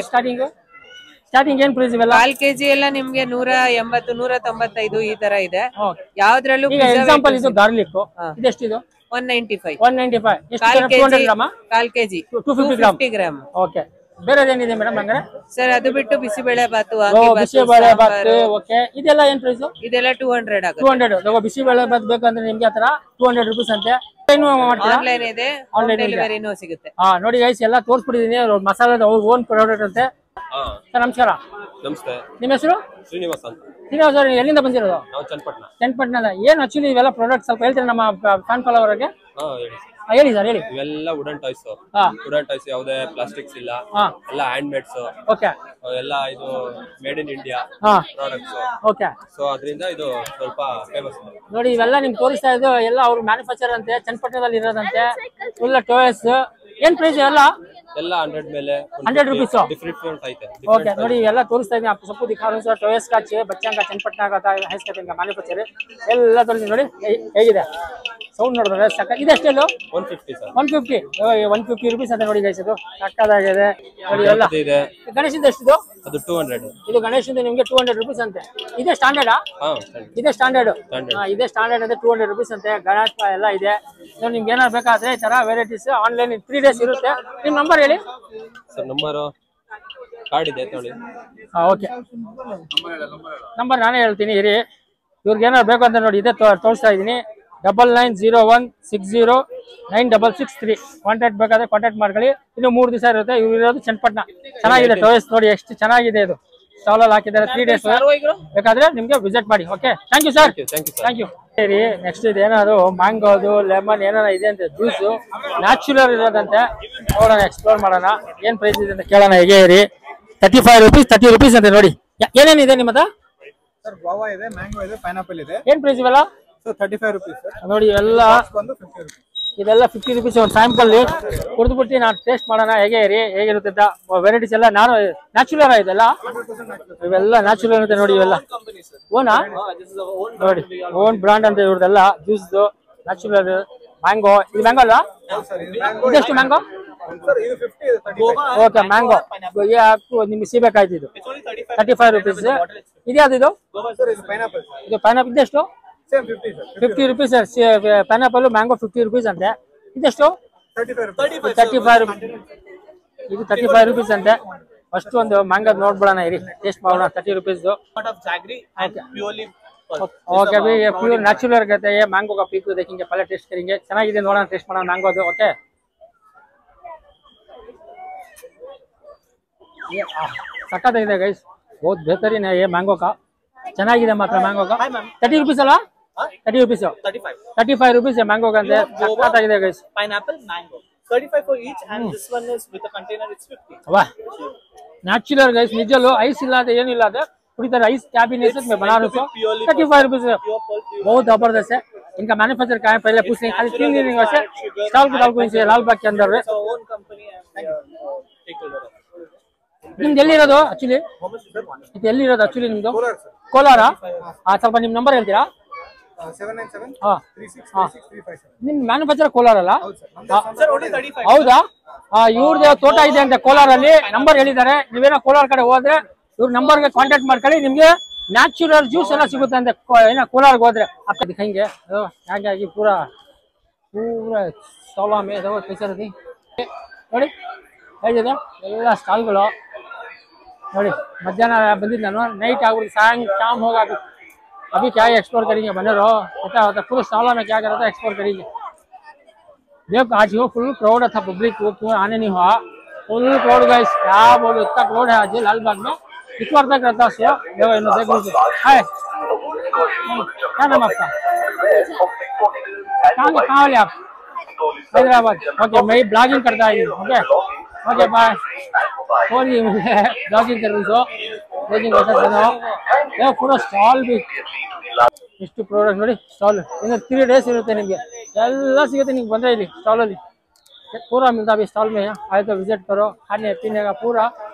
ಸ್ಟಾರ್ಟಿಂಗ್ ಏನ್ ಪ್ರೈಸ್ ಇವೆಲ್ಲ? 1/4 kg ಎಲ್ಲ ನಿಮ್ಗೆ 180, 195 ಈ ತರ ಇದೆ. ಯಾವ್ದ್ರಲ್ಲೂ ಎಕ್ಸಾಂಪಲ್ ಇದು ಗಾರ್ಲಿಕ್ ಇದೆಷ್ಟಿದು? 195. 195 ಎಷ್ಟು? 1/4 kg 250 ಗ್ರಾಮ್. ಓಕೆ. ಬೇರೆದೇನಿದೆ ಮೇಡಮ್ ಹಂಗಾರೆ? ಸರ್ ಅದು ಬಿಟ್ಟು ಬಿಸಿಬೇಳೆ ಬಾತು, ಬಿಸಿಬೇಳೆ ಬಾತು. ಓಕೆ. ಇದೆಲ್ಲ ಏನ್ ಪ್ರೈಸ್? ಇದೆಲ್ಲ 200 ಆಗುತ್ತೆ. 200. ಬಿಸಿಬೇಳೆ ಬಾತ್ ಬೇಕಂದ್ರೆ ನಿಮ್ಗೆ ಆತರ 200 ರೂಪೀಸ್ ಅಂತೆ. ಆನ್ಲೈನ್ ಇದೆ, ಡೆಲಿವರಿನೂ ಸಿಗುತ್ತೆ. ನೋಡಿ ಗೈಸ್ ಎಲ್ಲ ತೋರಿಸ್ಬಿಟ್ಟಿದೀನಿ. ಮಸಾಲದ ಓನ್ ಪ್ರಾಡಕ್ಟ್ ಅಂತೆ. ನಮಸ್ಕಾರ. ನಮಸ್ತೆ. ನಿಮ್ಮ ಹೆಸರು? ಶ್ರೀನಿವಾಸ್ ಅಂತ. ಶ್ರೀನಿವಾಸ್ ಅವರು ಎಲ್ಲಿಂದ ಬಂದಿರೋದು? ನಾವು ಚನ್ನಪಟ್ಟಣ. ಚನ್ನಪಟ್ಟಣದ. ಏನ್ ಆಕ್ಚುಲಿ ಇವೆಲ್ಲ ಪ್ರಾಡಕ್ಟ್ ಸ್ವಲ್ಪ ಹೇಳ್ತೀರಾ ನಮ್ಮ ಫ್ಯಾನ್ ಫಾಲೋವರ್ಗೆ? ಹೇಳಿ ಸರ್ ಹೇಳಿ. ಇವೆಲ್ಲ ವುಡನ್ ಟಾಯ್ಸ್. ಯಾವುದೇ ಪ್ಲಾಸ್ಟಿಕ್ಸ್ ಇಲ್ಲ, ಎಲ್ಲ ಹ್ಯಾಂಡ್ ಮೇಡ್ಸ್. ಓಕೆ. ಎಲ್ಲ ಇದು made in India products. Okay. So ಅದರಿಂದ ಇದು ಸ್ವಲ್ಪ ಫೇಮಸ್. ನೋಡಿ ಇವೆಲ್ಲ ನಿಮ್ಗೆ ತೋರಿಸ್ತಾ ಇದ್ದು ಎಲ್ಲ ಅವ್ರು ಮ್ಯಾನುಫ್ಯಾಕ್ಚರ್ ಅಂತೆ, ಚನ್ನಪಟ್ಟಣದಲ್ಲಿ ಇರೋದಂತೆ. Full toys. ಏನ್ ಪ್ರೈಸ್ ಎಲ್ಲ? ಎಲ್ಲ 100 ಮೇಲೆ 100 ರೂಪೀಸ್ ಡಿಫರೆಂಟ್ ಐತೆ. ಓಕೆ. ನೋಡಿ ಎಲ್ಲ ತೋರಿಸ್ತಾ ಇದ್ದೀನಿ. आपको सबको दिखा रहा हूं सर. टॉयस का बच्चों का चನ್ನಪಟ್ಟಣ का हैस कटिंग का मैन्युफैक्चर ಎಲ್ಲ ತೋರಿಸಿ. ನೋಡಿ ಹೇಗಿದೆ ಸೌಂಡ್ ನೋಡಿದ್ರೆ ಸಕ್ಕ. ಇದೆಷ್ಟೆಲ್ಲ? 150 ಸರ್. 150. 150 ರೂಪೀಸ್ ಅಂತ ನೋಡಿ ಗೈಸ್. ಇದು ಸಕ್ಕದಾಗಿದೆ ನೋಡಿ. ಎಲ್ಲ ಗಣೇಶದ ಎಷ್ಟಿದು? ಅದು 200. ಇದು ಗಣೇಶದ ನಿಮ್ಗೆ 200 ರೂಪೀಸ್ ಅಂತೆ. ಇದೇ ಸ್ಟ್ಯಾಂಡರ್ಡ್? ಇದೇ ಸ್ಟ್ಯಾಂಡರ್ಡ್. ಇದೇ ಸ್ಟ್ಯಾಂಡರ್ಡ್ ಅಂದ್ರೆ 200 ರೂಪೀಸ್ ಅಂತೆ. ಗಣೇಶ ಎಲ್ಲ ಇದೆ. ನಿಮ್ಗೆ ಏನಾದ್ರು ಬೇಕಾದ್ರೆ ಈ ತರ ವೆರೈಟೀಸ್ ಆನ್ಲೈನ್ 3 days ಇರುತ್ತೆ. ನಿಮ್ ನಂಬರ್ ಹೇಳಿ ಸರ್. ನಂಬರ್ ಕಾರ್ಡ್ ಇದೆ ತಗೊಳ್ಳಿ. ಓಕೆ. ನಂಬರ್ ನಾನೇ ಹೇಳ್ತೀನಿ ಇರಿ. ಇವ್ರಿಗೆ ಏನಾದ್ರು ಬೇಕು ಅಂತ ನೋಡಿ ಇದೇ ತೋರಿಸ್ತಾ ಇದ್ದೀನಿ. 9901609663. ಕಾಂಟ್ಯಾಕ್ಟ್ ಬೇಕಾದ್ರೆ ಕಾಂಟ್ಯಾಕ್ಟ್ ಮಾಡ್ಕೊಳ್ಳಿ. ಇನ್ನು 3 ದಿವಸ ಇರುತ್ತೆ. ಇವ್ರು ಇರೋದು ಚನ್ನಪಟ್ಟಣ. ಚೆನ್ನಾಗಿದೆ ಟಾಯ್ಸ್ ನೋಡಿ ಎಷ್ಟು ಚೆನ್ನಾಗಿದೆ. ಇದು ಸ್ಟಾಲ್ ಅಲ್ಲಿ ಹಾಕಿದ್ದಾರೆ. 3 days ಬೇಕಾದ್ರೆ ನಿಮ್ಗೆ ವಿಸಿಟ್ ಮಾಡಿ. Okay. Thank you sir. Thank you. ಸರಿ ನೆಕ್ಸ್ಟ್ ಇದು ಏನಾದ್ರು ಮ್ಯಾಂಗೋದು ಲೆಮನ್ ಏನಾರ ಇದೆ ಅಂತ ಜ್ಯೂಸ್ ನ್ಯಾಚುರಲ್ ಇರೋದಂತೆ. ನೋಡೋಣ, ಎಕ್ಸ್ಪ್ಲೋರ್ ಮಾಡೋಣ. ಏನ್ ಪ್ರೈಸ್ ಇದೆ ಅಂತ ಕೇಳೋಣ. ಹೇಗೆ ಇರಿ. 35 ರೂಪೀಸ್ 30 ರೂಪೀಸ್ ಅಂತ ನೋಡಿ. ಏನೇನಿದೆ ನಿಮ್ಮ ಹತ್ರ? ಸರ್ ಗೋವಾ ಇದೆ, ಮ್ಯಾಂಗೋ ಇದೆ, ಪೈನಾಪಲ್ ಇದೆ. ಏನ್ ಪ್ರೈಸ್ ಇವೆಲ್ಲ? ಸರ್ 35 ರೂಪೀಸ್ ನೋಡಿ. ಎಲ್ಲ ಇದೆಲ್ಲ 50 ರೂಪೀಸ್. ಒಂದು ಸ್ಯಾಂಪಲ್ ಕುಡಿದ್ಬಿಟ್ಟು ನಾನು ಟೇಸ್ಟ್ ಮಾಡೋಣ ಹೇಗೆ ಇರಿ ಹೇಗಿರುತ್ತೆ ಅಂತ. ವೆರೈಟೀಸ್ ಎಲ್ಲ ನ್ಯಾಚುರಲ್ ಇದೆಲ್ಲ. ಇವೆಲ್ಲ ನ್ಯಾಚುರಲ್ ಇರುತ್ತೆ ನೋಡಿ. ಇವೆಲ್ಲ ಓನಾ ನೋಡಿ. ಓನ್ ಬ್ರಾಂಡ್ ಅಂತ ಇವ್ರದೆಲ್ಲ. Juice natural. ಮ್ಯಾಂಗೋ. ಇದು ಮ್ಯಾಂಗೋ ಅಲ್ಲ? ಇದೆಷ್ಟು ಮ್ಯಾಂಗೋ? ಓಕೆ. ಮ್ಯಾಂಗೋ ನಿಮ್ಗೆ ಸಿಗಬೇಕಾಯ್ತು. ಇದು 35 ರೂಪೀಸ್. ಇದ್ಯಾವ್ದು ಇದು? ಇದು ಪೈನಾಪಲ್. ಇದೆಷ್ಟು? 50 ರೂಪೀಸ್. ಪೈನಾಪಲ್ ಮ್ಯಾಂಗೋ 50 ರೂಪೀಸ್ ಅಂತೆ. ಇದೆಷ್ಟು? 35 ರೂಪೀಸ್. ಇದು 35 ರೂಪೀಸ್ ಅಂತೆ. ಫಸ್ಟ್ ಒಂದು ಮ್ಯಾಂಗೋ ನೋಡ್ಬಿಡೋಣ ಇರಿ. ಟೇಸ್ಟ್ ಮಾಡೋಣ. 30 ರೂಪೀಸ್. ओके अभी ये प्योर नेचुरल कहते हैं। ये मैंगो का पीक देखेंगे, पहले टेस्ट करेंगे। ಚೆನ್ನಾಗಿದೆ ನೋಡೋಣ, ಟೇಸ್ಟ್ ಮಾಡೋಣ मैंगो ಅದು। ಓಕೆ ये ಸಕ್ಕತ್ತಾಗಿದೆ ಗೈಸ್, बहुत बेहतरीन है ये मैंगो का। ಚೆನ್ನಾಗಿದೆ ಮಾತ್ರ मैंगो का। 30 रुपीस ಅಲ್ಲ? 30 रुपीस 35 रुपीस है मैंगो का अंदर। ಸಕ್ಕತ್ತಾಗಿದೆ guys. Pineapple mango 35 for each and this one is with a container it's 50। वाह नेचुरल गाइस, निजलो आइस इल्लादे ಏನು ಇಲ್ಲದೆ पूरी तरह आइस कैबिनेट में बना रहे हो। 35 रुपीस बहुत जबरदस्त है। इनका मैन्युफैक्चर कहाँ है पहले पूछ लेंगे। खाली 3 दिन वैसे स्टॉल इनसे लाल बाग के अंदर है। ನಿಮ್ದು ಎಲ್ಲಿರೋದು ಆಕ್ಚುಲಿ? ಇದು ಎಲ್ಲಿರೋದು ಆಕ್ಚುಲಿ ನಿಮ್ದು? ಕೋಲಾರ? ಸ್ವಲ್ಪ ನಿಮ್ಮ ನಂಬರ್ ಹೇಳ್ತೀರಾ? 797363635। ನಿಮ್ ಮ್ಯಾನುಫ್ಯಾಕ್ಚರ್ ಕೋಲಾರ ಅಲ್ಲ? ಹೌದಾ? ಇವ್ರದ್ದು ತೋಟ ಇದೆ ಅಂತ ಕೋಲಾರಲ್ಲಿ, ನಂಬರ್ ಹೇಳಿದ್ದಾರೆ। ನೀವೇನೋ ಕೋಲಾರ ಕಡೆ ಹೋದ್ರೆ ಇವ್ರ ನಂಬರ್ಗೆ ಕಾಂಟ್ಯಾಕ್ಟ್ ಮಾಡ್ಕೊಳ್ಳಿ, ನಿಮ್ಗೆ ನ್ಯಾಚುರಲ್ ಜ್ಯೂಸ್ ಎಲ್ಲ ಸಿಗುತ್ತೆ ಅಂತ। ಏನೋ ಕೋಲಾರ್ಗೆ ಹೋದ್ರೆ आपको दिखाएंगे ಹಾಗಾಗಿ ಪೂರಾ ಸ್ಟಾಲ್ में ನೋಡಿ ಹೇಗಿದೆ ಎಲ್ಲ ಸ್ಟಾಲ್ಗಳು ನೋಡಿ। ಮಧ್ಯಾಹ್ನ ಬಂದಿದ್ದು ನಾನು, ನೈಟ್ ಆಗ್ಬಿಟ್ಟು शाम होगा। अभी क्या एक्सप्लोर करेंगे बने रहो, पता होता पूरा स्टॉल में क्या कर रहा था एक्सप्लोर करेंगे। देखो आज वो फुल क्राउड था, पब्लिक को क्यों आने नहीं हुआ, फुल क्राउड गाइस। क्या बोलो इतना क्राउड है आज लाल बाग में, इस बार तक रहता सो। देखो इन देखो हाय, क्या नाम आपका? कहाँ वाले आप? हैदराबाद। ओके मैं ब्लॉगिंग करता है। Okay okay bye. ब्लॉगिंग कर रही हो ಪೂರಾ ಸ್ಟಾಲ್ ಬಿ ಎಷ್ಟು ಪ್ರಾಡಕ್ಟ್ ನೋಡಿ ಸ್ಟಾಲ್ ಇನ್ನು 3 days ಇರುತ್ತೆ ನಿಮಗೆ ಎಲ್ಲ ಸಿಗುತ್ತೆ ನಿಮ್ಗೆ ಬಂದ್ರೆ ಇಲ್ಲಿ ಸ್ಟಾಲಲ್ಲಿ पूरा मिलता भी स्टॉल में आए तो विजिट करो खाने पीने का पूरा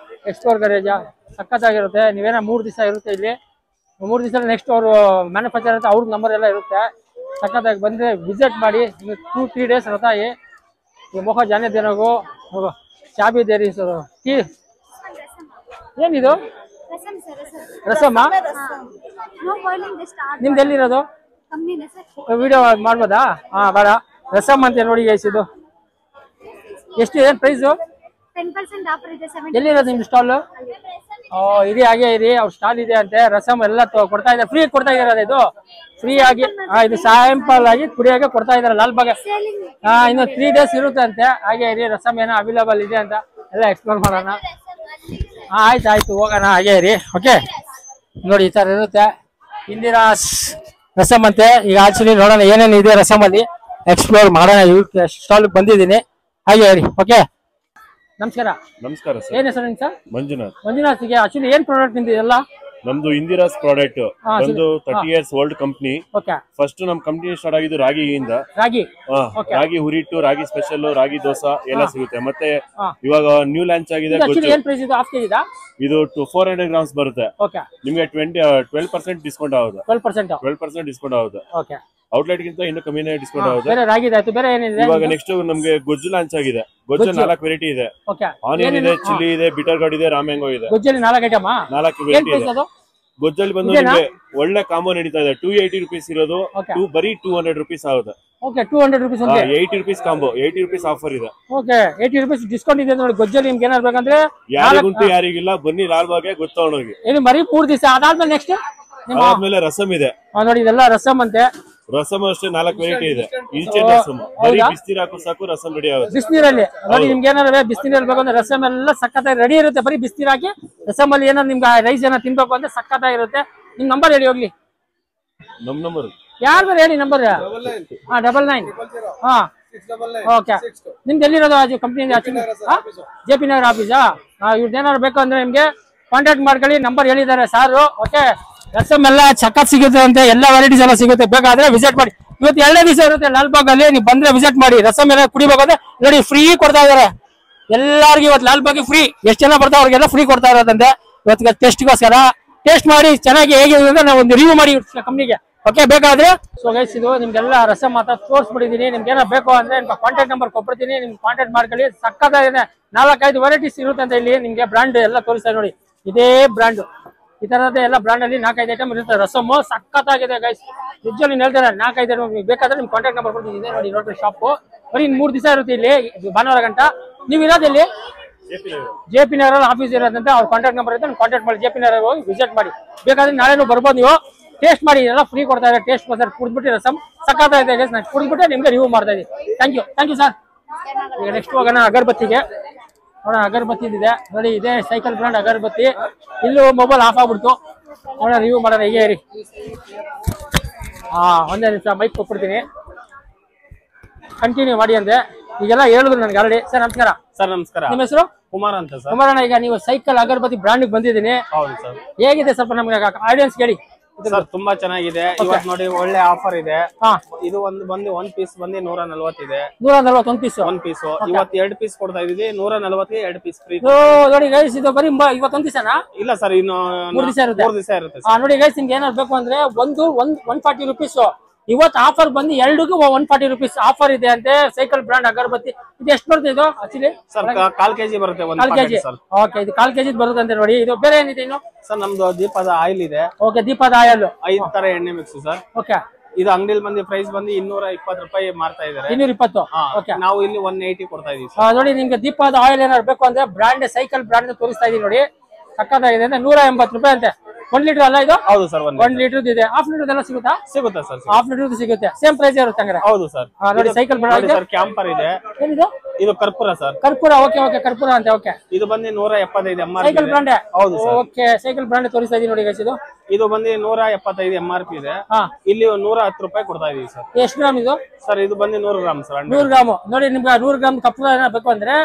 एक्सप्लोर करे जा ಸಕ್ಕತ್ತಾಗಿರುತ್ತೆ ನೀವೇನೋ 3 ದಿವಸ ಇರುತ್ತೆ ಇಲ್ಲಿ 3 ದಿವಸ ನೆಕ್ಸ್ಟ್ ಅವರು ಮ್ಯಾನುಫ್ಯಾಕ್ಚರ್ ಅಂತ ಅವ್ರ ನಂಬರ್ ಎಲ್ಲ ಇರುತ್ತೆ ಸಕ್ಕತ್ತಾಗಿ ಬಂದ್ರೆ ವಿಸಿಟ್ ಮಾಡಿ 2-3 days रहता है ये मौका जाने देना को चाबी दे रही सर की ಏನಿದು ರಸಮ ನಿಮ್ದು ಎಲ್ಲಿರೋದು ವಿಡಿಯೋ ಮಾಡ್ಬೋದಾ ಹಾ ಬೇಡ ರಸಮ್ ಅಂತ ನೋಡಿ ಗೈಸ್ ಇದು ಎಷ್ಟು ಏನು ಪ್ರೈಸ್ 10% ಆಫರ್ ಇದೆ 70 ಎಲ್ಲಿರೋದು ನಿಮ್ಮ ಸ್ಟಾಲ್ ಇರಿ ಹಾಗೆ ಇರಿ ಅವ್ರ ಸ್ಟಾಲ್ ಇದೆ ಅಂತೆ ರಸಮ್ ಎಲ್ಲ ಕೊಡ್ತಾ ಇದ್ದಾರೆ ಫ್ರೀ ಕೊಡ್ತಾ ಇದಾರೆ ಇದು ಫ್ರೀ ಆಗಿ ಇದು ಸ್ಯಾಂಪಲ್ ಆಗಿ ಕುಡಿಯೋಕೆ ಕೊಡ್ತಾ ಇದಾರೆ ಲಾಲ್ಬಾಗ್ ಇನ್ನು 3 days ಇರುತ್ತೆ ಅಂತೆ ಹಾಗೆ ಇರಿ ರಸಮ್ ಏನೋ ಅವೈಲೇಬಲ್ ಇದೆ ಅಂತ ಎಲ್ಲ ಎಕ್ಸ್ಪ್ಲೋರ್ ಮಾಡೋಣ ಆಯ್ತು ಹೋಗೋಣ ಹಾಗೆ ಇರಿ ಓಕೆ ನೋಡಿ ಈ ತರ ಇರುತ್ತೆ ಇಂದಿರಾಸ್ ರಸಮ್ ಅಂತೆ ಈಗ ಆಕ್ಚುಲಿ ನೋಡೋಣ ಏನೇನು ಇದೆ ರಸಮಲ್ಲಿ ಎಕ್ಸ್ಪ್ಲೋರ್ ಮಾಡೋಣ ಇವ್ರ ಸ್ಟಾಲ್ ಬಂದಿದ್ದೀನಿ ಹಾಗೆ ಹೇಳಿ ಓಕೆ ನಮಸ್ಕಾರ ನಮಸ್ಕಾರ ಸರ್ ಏನ್ ಹೆಸರು ಸರ್ ಮಂಜುನಾಥ್ ಗೆ ಆಕ್ಚುಲಿ ಏನ್ ಪ್ರಾಡಕ್ಟ್ ನಿಮ್ದು ಎಲ್ಲ ನಮ್ದು ಇಂದಿರಾಸ್ ಪ್ರಾಡಕ್ಟ್ ಒಂದು 30 years ಓಲ್ಡ್ ಕಂಪನಿ ಫಸ್ಟ್ ನಮ್ ಕಂಪನಿ ಸ್ಟಾರ್ಟ್ ಆಗಿದ್ದು ರಾಗಿಯಿಂದ ರಾಗಿ ಹುರಿಟ್ಟು ರಾಗಿ ಸ್ಪೆಷಲ್ ರಾಗಿ ದೋಸಾ ಎಲ್ಲ ಸಿಗುತ್ತೆ ಮತ್ತೆ ಇವಾಗ ನ್ಯೂ ಲಾಂಚ್ ಆಗಿದೆ ಇದು 400 grams ಬರುತ್ತೆ ನಿಮ್ಗೆ 12% ಡಿಸ್ಕೌಂಟ್ ಆಗುತ್ತೆ 12% ಡಿಸ್ಕೌಂಟ್ ಆಗುತ್ತೆ ಔಟ್ಲೆಟ್ ಗಿಂತ ಇನ್ನೂ ಕಮ್ಮಿನೇ ಡಿಸ್ಕೌಂಟ್ ಆಗುತ್ತೆ ಇವಾಗ ನೆಕ್ಸ್ಟ್ ನಮ್ಗೆ ಗೊಜ್ಜು ಲಾಂಚ್ ಆಗಿದೆ ಗೊಜ್ಜು 4 ವೆರೈಟಿ ಇದೆ ಆನಿಯನ್ ಇದೆ ಚಿಲ್ಲಿ ಇದೆ ಬಿಟರ್ ಗಾರ್ಡ್ ಇದೆ ರಾಮ್ಯಾಂಗೋ ಇದೆ 4 ವೆರೈಟಿ ಇದೆ ಗೊಜ್ಜಲ್ಲಿ ಬಂದು ನಿಮ್ಗೆ ಒಳ್ಳೆ ಕಾಂಬೋ ನಡೀತಾ ಇದೆ 280 rupees ಇರೋದು ಬರೀ 200 rupees ಆಗುತ್ತೆ 80 rupees ಕಾಂಬೋ 80 rupees ಆಫರ್ ಇದೆ 80 rupees ಡಿಸ್ಕೌಂಟ್ ಇದೆ ನೋಡಿ ಗೊಜ್ಜಲ್ಲಿ ನಿಮ್ಗೆ ಏನಾದ್ರು ಬೇಕಂದ್ರೆ ಯಾರಿಗುಂಟು ಯಾರಿಗಿಲ್ಲ ಬನ್ನಿ ಲಾಲ್ಬಾಗ್ಗೆ ಗೊತ್ತವನಿಗೆ ಇದು ಬರೀ 3 ದಿವಸ ಅದಾದ್ಮೇಲೆ ನೆಕ್ಸ್ಟ್ ಆದ್ಮೇಲೆ ರಸಮ್ ಇದೆ ನೋಡಿ ಇದೆಲ್ಲ ರಸಮ್ ಅಂತೆ ರಸಮ್ ಅಷ್ಟೇ 4 ವೆರೈಟಿ ಇದೆ ಇನ್ಸ್ಟೆಂಟ್ ರಸಮ್ ಬರೀ ಬಿಸಿನೀರು ಹಾಕು ಸಾಕು ರಸಮ್ ರೆಡಿ ಆಗುತ್ತೆ ಬಿಸಿನೀರಲ್ಲಿ ನೋಡಿ ನಿಮ್ಗೆ ಏನಾದ್ರು ಬಿಸಿನೀರಲ್ಲಿ ಬೇಕು ಅಂದ್ರೆ ರಸಮ್ ಎಲ್ಲ ಸಕ್ಕತ್ತಾಗಿ ರೆಡಿ ಇರುತ್ತೆ ಬರೀ ಬಿಸಿನೀರು ಹಾಕಿ ರಸಮ್ ಅಲ್ಲಿ ಏನಾದ್ರು ನಿಮ್ಗೆ ರೈಸ್ ಏನೋ ತಿನ್ಬೇಕು ಅಂದ್ರೆ ಸಕ್ಕತ್ತಾಗಿರುತ್ತೆ ನಿಮ್ ನಂಬರ್ ಹೇಳಿ ಹೋಗ್ಲಿ ನಮ್ ನಂಬರ್ ಯಾರು ಹೇಳಿ ನಂಬರ್ 99 ಹಾ ಓಕೆ ನಿಮ್ದು ಎಲ್ಲಿರೋದು ಕಂಪ್ನಿ JP ನಗರ್ ಆಫೀಸಾ ಇವ್ರದ್ದು ಏನಾದ್ರು ಬೇಕು ಅಂದ್ರೆ ನಿಮ್ಗೆ ಕಾಂಟ್ಯಾಕ್ಟ್ ಮಾಡ್ಕೊಳ್ಳಿ ನಂಬರ್ ಹೇಳಿದ್ದಾರೆ ಸಾರು ಓಕೆ ರಸಮ್ ಎಲ್ಲ ಸಖತ್ ಸಿಗುತ್ತೆ ಅಂತೆ ಎಲ್ಲ ವೆರೈಟೀಸ್ ಎಲ್ಲ ಸಿಗುತ್ತೆ ಬೇಕಾದ್ರೆ ವಿಸಿಟ್ ಮಾಡಿ ಇವತ್ತು 2 ದಿವಸ ಇರುತ್ತೆ ಲಾಲ್ಬಾಗ್ ಅಲ್ಲಿ ನೀವು ಬಂದ್ರೆ ವಿಸಿಟ್ ಮಾಡಿ ರಸಮ್ ಎಲ್ಲ ಕುಡಿಬೇಕಾದ್ರೆ ನೋಡಿ ಫ್ರೀ ಕೊಡ್ತಾ ಇದಾರೆ ಎಲ್ಲರಿಗೂ ಇವತ್ತು ಲಾಲ್ಬಾಗ್ ಫ್ರೀ ಎಷ್ಟು ಜನ ಬರ್ತಾವ ಅವ್ರಿಗೆಲ್ಲ ಫ್ರೀ ಕೊಡ್ತಾ ಇರೋದಂತೆ ಇವತ್ತು ಟೆಸ್ಟ್ಗೋಸ್ಕರ ಟೇಸ್ಟ್ ಮಾಡಿ ಚೆನ್ನಾಗಿ ಹೇಗಿದೆ ಅಂದ್ರೆ ನಾವು ಒಂದು ರಿವ್ಯೂ ಮಾಡಿ ಕಂಪ್ನಿಗೆ ಓಕೆ ಬೇಕಾದ್ರೆ ಸೊ ಗೈಸ್ ಇದು ನಿಮ್ಗೆಲ್ಲ ರಸಮ್ ಮಾತ್ರ ತೋರಿಸ್ಬಿಟ್ಟಿದ್ದೀನಿ ನಿಮ್ಗೆ ಏನೋ ಬೇಕು ಅಂದ್ರೆ ಕಾಂಟ್ಯಾಕ್ಟ್ ನಂಬರ್ ಕೊಟ್ಬಿಡ್ತೀನಿ ನಿಮ್ಗೆ ಕಾಂಟ್ಯಾಕ್ಟ್ ಮಾಡ್ಕೊಳ್ಳಿ ಸಕ್ಕತ್ತಾಗಿದೆ 4-5 ವೆರೈಟೀಸ್ ಇರುತ್ತೆ ಅಂತ ಇಲ್ಲಿ ನಿಮ್ಗೆ ಬ್ರಾಂಡ್ ಎಲ್ಲ ತೋರಿಸ್ತಾರೆ ನೋಡಿ ಇದೇ ಬ್ರಾಂಡ್ ಈ ತರದೇ ಎಲ್ಲ ಬ್ರಾಂಡ್ ಅಲ್ಲಿ 4-5 ಐಟಮ್ ಇರುತ್ತೆ ರಸಮ್ ಸಕ್ಕತ್ತಾಗಿದೆ ಗೈಸ್ ನಿಜವಾಗಿ ಹೇಳ್ತಾರೆ 4-5 ಐಟಮ್ ಬೇಕಾದ್ರೆ ನಿಮ್ ಕಾಂಟ್ಯಾಕ್ಟ್ ನಂಬರ್ ಕೊಡ್ತಿದ್ದೀನಿ ನೋಡಿ ನೋಡ್ರಿ ಶಾಪ್ ಬರೀ 3 ದಿವಸ ಇರುತ್ತೆ ಇಲ್ಲಿ ಭಾನುವಾರ ಗಂಟ ನೀವು ಇರೋದಿಲ್ಲಿ JP ನಗರ ಆಫೀಸ್ ಇರೋದಂತೆ ಅವ್ರ ಕಾಂಟ್ಯಾಕ್ಟ್ ನಂಬರ್ ಇರುತ್ತೆ ಕಾಂಟ್ಯಾಕ್ಟ್ ಮಾಡಿ JP ನಗರ ಹೋಗಿ ವಿಸಿಟ್ ಮಾಡಿ ಬೇಕಾದ್ರೆ ನಾಳೆನೂ ಬರ್ಬೋದು ನೀವು ಟೇಸ್ಟ್ ಮಾಡಿ ಎಲ್ಲ ಫ್ರೀ ಕೊಡ್ತಾ ಇದ್ದಾರೆ ಟೇಸ್ಟ್ ಗೋಸ್ಕರ ಕುಡಿದ್ಬಿಟ್ಟು ರಸಮ್ ಸಕ್ಕತ್ತಾಗಿದೆ ಗೈಸ್ ನಾನು ಕುಡಿದ್ಬಿಟ್ಟು ನಿಮ್ಗೆ ರಿವ್ಯೂ ಮಾಡ್ತಾ ಇದ್ದೀನಿ ಥ್ಯಾಂಕ್ ಯು ಸರ್ ಈಗ ನೆಕ್ಸ್ಟ್ ಹೋಗೋಣ ಅಗರಬತ್ತಿಗೆ ನೋಡೋಣ ಅಗರಬತ್ತಿ ಇದೆ ನೋಡಿ ಇದೇ ಸೈಕಲ್ ಬ್ರಾಂಡ್ ಅಗರಬತ್ತಿ ಇಲ್ಲೂ ಮೊಬೈಲ್ ಆಫ್ ಆಗ್ಬಿಡ್ತು ನೋಡೋಣ ರಿವ್ಯೂ ಮಾಡೋಣ ಹೀಗೆ ಇರಿ ಒಂದೇ ನಿಮಿಷ ಮೈಕ್ ಕೊಟ್ಬಿಡ್ತೀನಿ ಕಂಟಿನ್ಯೂ ಮಾಡಿ ಅಂತೆ ಈಗೆಲ್ಲ ಹೇಳಿದ್ರು ನನಗೆ ಆಲ್ರೆಡಿ ಸರ್ ನಮಸ್ಕಾರ ನಿಮ್ಮ ಹೆಸರು ಕುಮಾರ್ ಅಂತ ಸರ್ ಕುಮಾರಣ್ಣ ಈಗ ನೀವು ಸೈಕಲ್ ಅಗರಬತ್ತಿ ಬ್ರಾಂಡ್ ಬಂದಿದ್ದೀನಿ ಹೌದು ಸರ್ ಹೇಗಿದೆ ಸ್ವಲ್ಪ ನಮ್ಗೆ ಆಡಿಯನ್ಸ್ ಹೇಳಿ ಸರ್ ತುಂಬಾ ಚೆನ್ನಾಗಿದೆ ಇವತ್ತು ನೋಡಿ ಒಳ್ಳೆ ಆಫರ್ ಇದೆ ಇದು ಒಂದು ಬಂದು 1 ಪೀಸ್ ಬಂದು 140 ಇದೆ 140 1 ಪೀಸ್ ಇವತ್ತು 2 ಪೀಸ್ ಕೊಡ್ತಾ ಇದೀವಿ 140 2 ಪೀಸ್ ಫ್ರೀ ನೋಡಿ ಗೈಸ್ ಇದು ಬರೀ ಇವತ್ತೊಂದು ದಿವಸನಾ ಇಲ್ಲ ಸರ್ ಇನ್ನು 3 ದಿವಸ ಇರುತ್ತೆ ನೋಡಿ ಗೈಸ್ ನಿಮ್ಗೆ ಏನಾದ್ರು ಬೇಕು ಅಂದ್ರೆ 140 ರೂಪೀಸ್ ಇವತ್ತು ಆಫರ್ ಬಂದು 2ಗೂ 140 ರೂಪೀಸ್ ಆಫರ್ ಇದೆ ಅಂತೆ ಸೈಕಲ್ ಬ್ರಾಂಡ್ ಅಗರಬತ್ತಿ ಇದು ಎಷ್ಟು ಬರುತ್ತೆ ಇದು ಆಕ್ಚುಲಿ ಸರ್ 1/4 kg ಬರುತ್ತೆ 1 kg ಓಕೆ ಇದು 1/4 kg ಬರುತ್ತೆ ಅಂತ ನೋಡಿ ಇದು ಬೇರೆ ಏನಿದೆ ಇನ್ನು ಸರ್ ನಮ್ದು ದೀಪದ ಆಯಿಲ್ ಇದೆ ಓಕೆ ದೀಪದ ಆಯಿಲ್ 5 ತರ ಎಣ್ಣೆ ಮಿಕ್ಸ್ ಸರ್ ಓಕೆ ಇದು ಅಂಗಡಿಯಲ್ಲಿ ಬಂದು ಪ್ರೈಸ್ ಬಂದು 220 ರೂಪಾಯಿ ಮಾರ್ತಾ ಇದ್ದಾರೆ 220 ಓಕೆ ನಾವು ಇಲ್ಲಿ 180 ಕೊಡ್ತಾ ಇದೀವಿ ನೋಡಿ ನಿಮ್ಗೆ ದೀಪದ ಆಯಿಲ್ ಏನಾದ್ರು ಬೇಕು ಅಂದ್ರೆ ಬ್ರಾಂಡ್ ಸೈಕಲ್ ಬ್ರಾಂಡ್ ತೋರಿಸ್ತಾ ಇದೀವಿ ನೋಡಿ ಸಕ್ಕತ್ತಾಗಿದೆ ಅಂದ್ರೆ 180 ರೂಪಾಯಿ ಅಂತೆ 1 ಲೀಟರ್ ಅಲ್ಲ ಇದು ಹೌದು ಸರ್ 1 ಲೀಟರ್ ಇದೆ ಹಾಫ್ ಲೀಟರ್ ಎಲ್ಲ ಸಿಗುತ್ತಾ ಸಿಗುತ್ತೆ ಸರ್ ಹಾಫ್ ಲೀಟರ್ ಸಿಗುತ್ತೆ ಸೇಮ್ ಪ್ರೈಸ್ ಇರುತ್ತೆ ಹಂಗಾರೆ ಹೌದು ಸರ್ ನೋಡಿ ಸೈಕಲ್ ಬ್ರಾಂಡ್ ಸರ್ ಕ್ಯಾಂಪರ್ ಇದೆ ಏನಿದು ಇದು ಕರ್ಪೂರ ಸರ್ ಕರ್ಪೂರ ಓಕೆ ಕರ್ಪೂರ ಅಂತ ಓಕೆ ಇದು ಬಂದು 175 MRP ಸೈಕಲ್ ಬ್ರಾಂಡ್ ಹೌದು ಸರ್ ಓಕೆ ಸೈಕಲ್ ಬ್ರಾಂಡ್ ತೋರಿಸ್ತಾ ಇದೀನಿ ನೋಡಿ ಗೈಸ್ ಇದು ಬಂದು 175 MRP ಇದೆ ಇಲ್ಲಿ 110 ರೂಪಾಯಿ ಕೊಡ್ತಾ ಇದೀವಿ ಸರ್ ಎಷ್ಟು ಗ್ರಾಮ್ ಇದು ಸರ್ ಇದು ಬಂದು 100 ಗ್ರಾಮ್ ಸರ್ 100 ಗ್ರಾಮ್ ನೋಡಿ ನಿಮ್ಗೆ 100 ಗ್ರಾಮ್ ಕರ್ಪೂರ ಬೇಕು ಅಂದ್ರೆ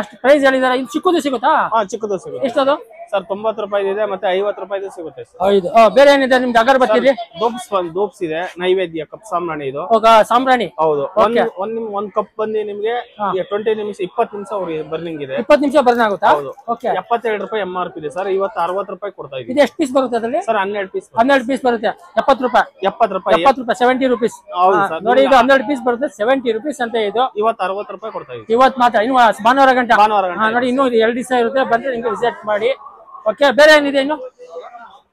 ಅಷ್ಟು ಪ್ರೈಸ್ ಹೇಳಿದಾರೆ ಇದು ಚಿಕ್ಕದು ಸಿಗುತ್ತಾ ಚಿಕ್ಕದು ಸಿಗುತ್ತೆ ಎಷ್ಟದು ಸರ್ 90 ರೂಪಾಯಿ ಇದೆ ಮತ್ತೆ 50 ರೂಪಾಯಿ ಸಿಗುತ್ತೆ ಸರ್. ಐದು ಬೇರೆ ಏನಿದೆ ನಿಮ್ಗೆ ಅಗರಬತ್ತಿ? ಧೂಪ್ಸ್ ಇದೆ, ನೈವೇದ್ಯ ಕಪ್ ಸಾಂಬ್ರಾಣಿ ಇದು ಸಾಂಬ್ರಾಣಿ. ಹೌದು, ಒಂದ್ ಕಪ್ ಬಂದು ನಿಮ್ಗೆ 20 ನಿಮಿಷ 20 ನಿಮಿಷ ಬರ್ನಿಂಗ್ ಇದೆ. 20 ನಿಮಿಷ ಬರ್ನ್ ಆಗುತ್ತಾ? ಹೌದು. 72 ರೂಪಾಯಿ MRP ಇದೆ ಸರ್. ಇವತ್ತು 60 ರೂಪಾಯಿ ಕೊಡ್ತಾ ಇದ್ದೀವಿ. ಇದು ಎಷ್ಟು ಪೀಸ್ ಬರುತ್ತೆ ಅದರಲ್ಲಿ ಸರ್? 12 ಪೀಸ್. 12 ಪೀಸ್ ಬರುತ್ತೆ. 70 ರೂಪಾಯಿ. 70 ರೂಪಾಯಿ 70 ರೂಪೀಸ್. ನೋಡಿ ಇದು 12 ಪೀಸ್ ಬರುತ್ತೆ 70 ರೂಪೀಸ್ ಅಂತ. ಇದು ಇವತ್ತು 60 ರೂಪಾಯಿ ಕೊಡ್ತಾ ಇದ್ದೀವಿ. ಇವತ್ತು ಮಾತ್ರ, ಇನ್ನು ಭಾನುವಾರ ಗಂಟೆ. ನೋಡಿ ಇನ್ನೂ 2 ದಿವಸ ಇರುತ್ತೆ, ಬಂದ್ರೆ ನಿಮ್ಗೆ ವಿಸಿಟ್ ಮಾಡಿ. ಓಕೆ, ಬೇರೆ ಏನಿದೆ ಇನ್ನು?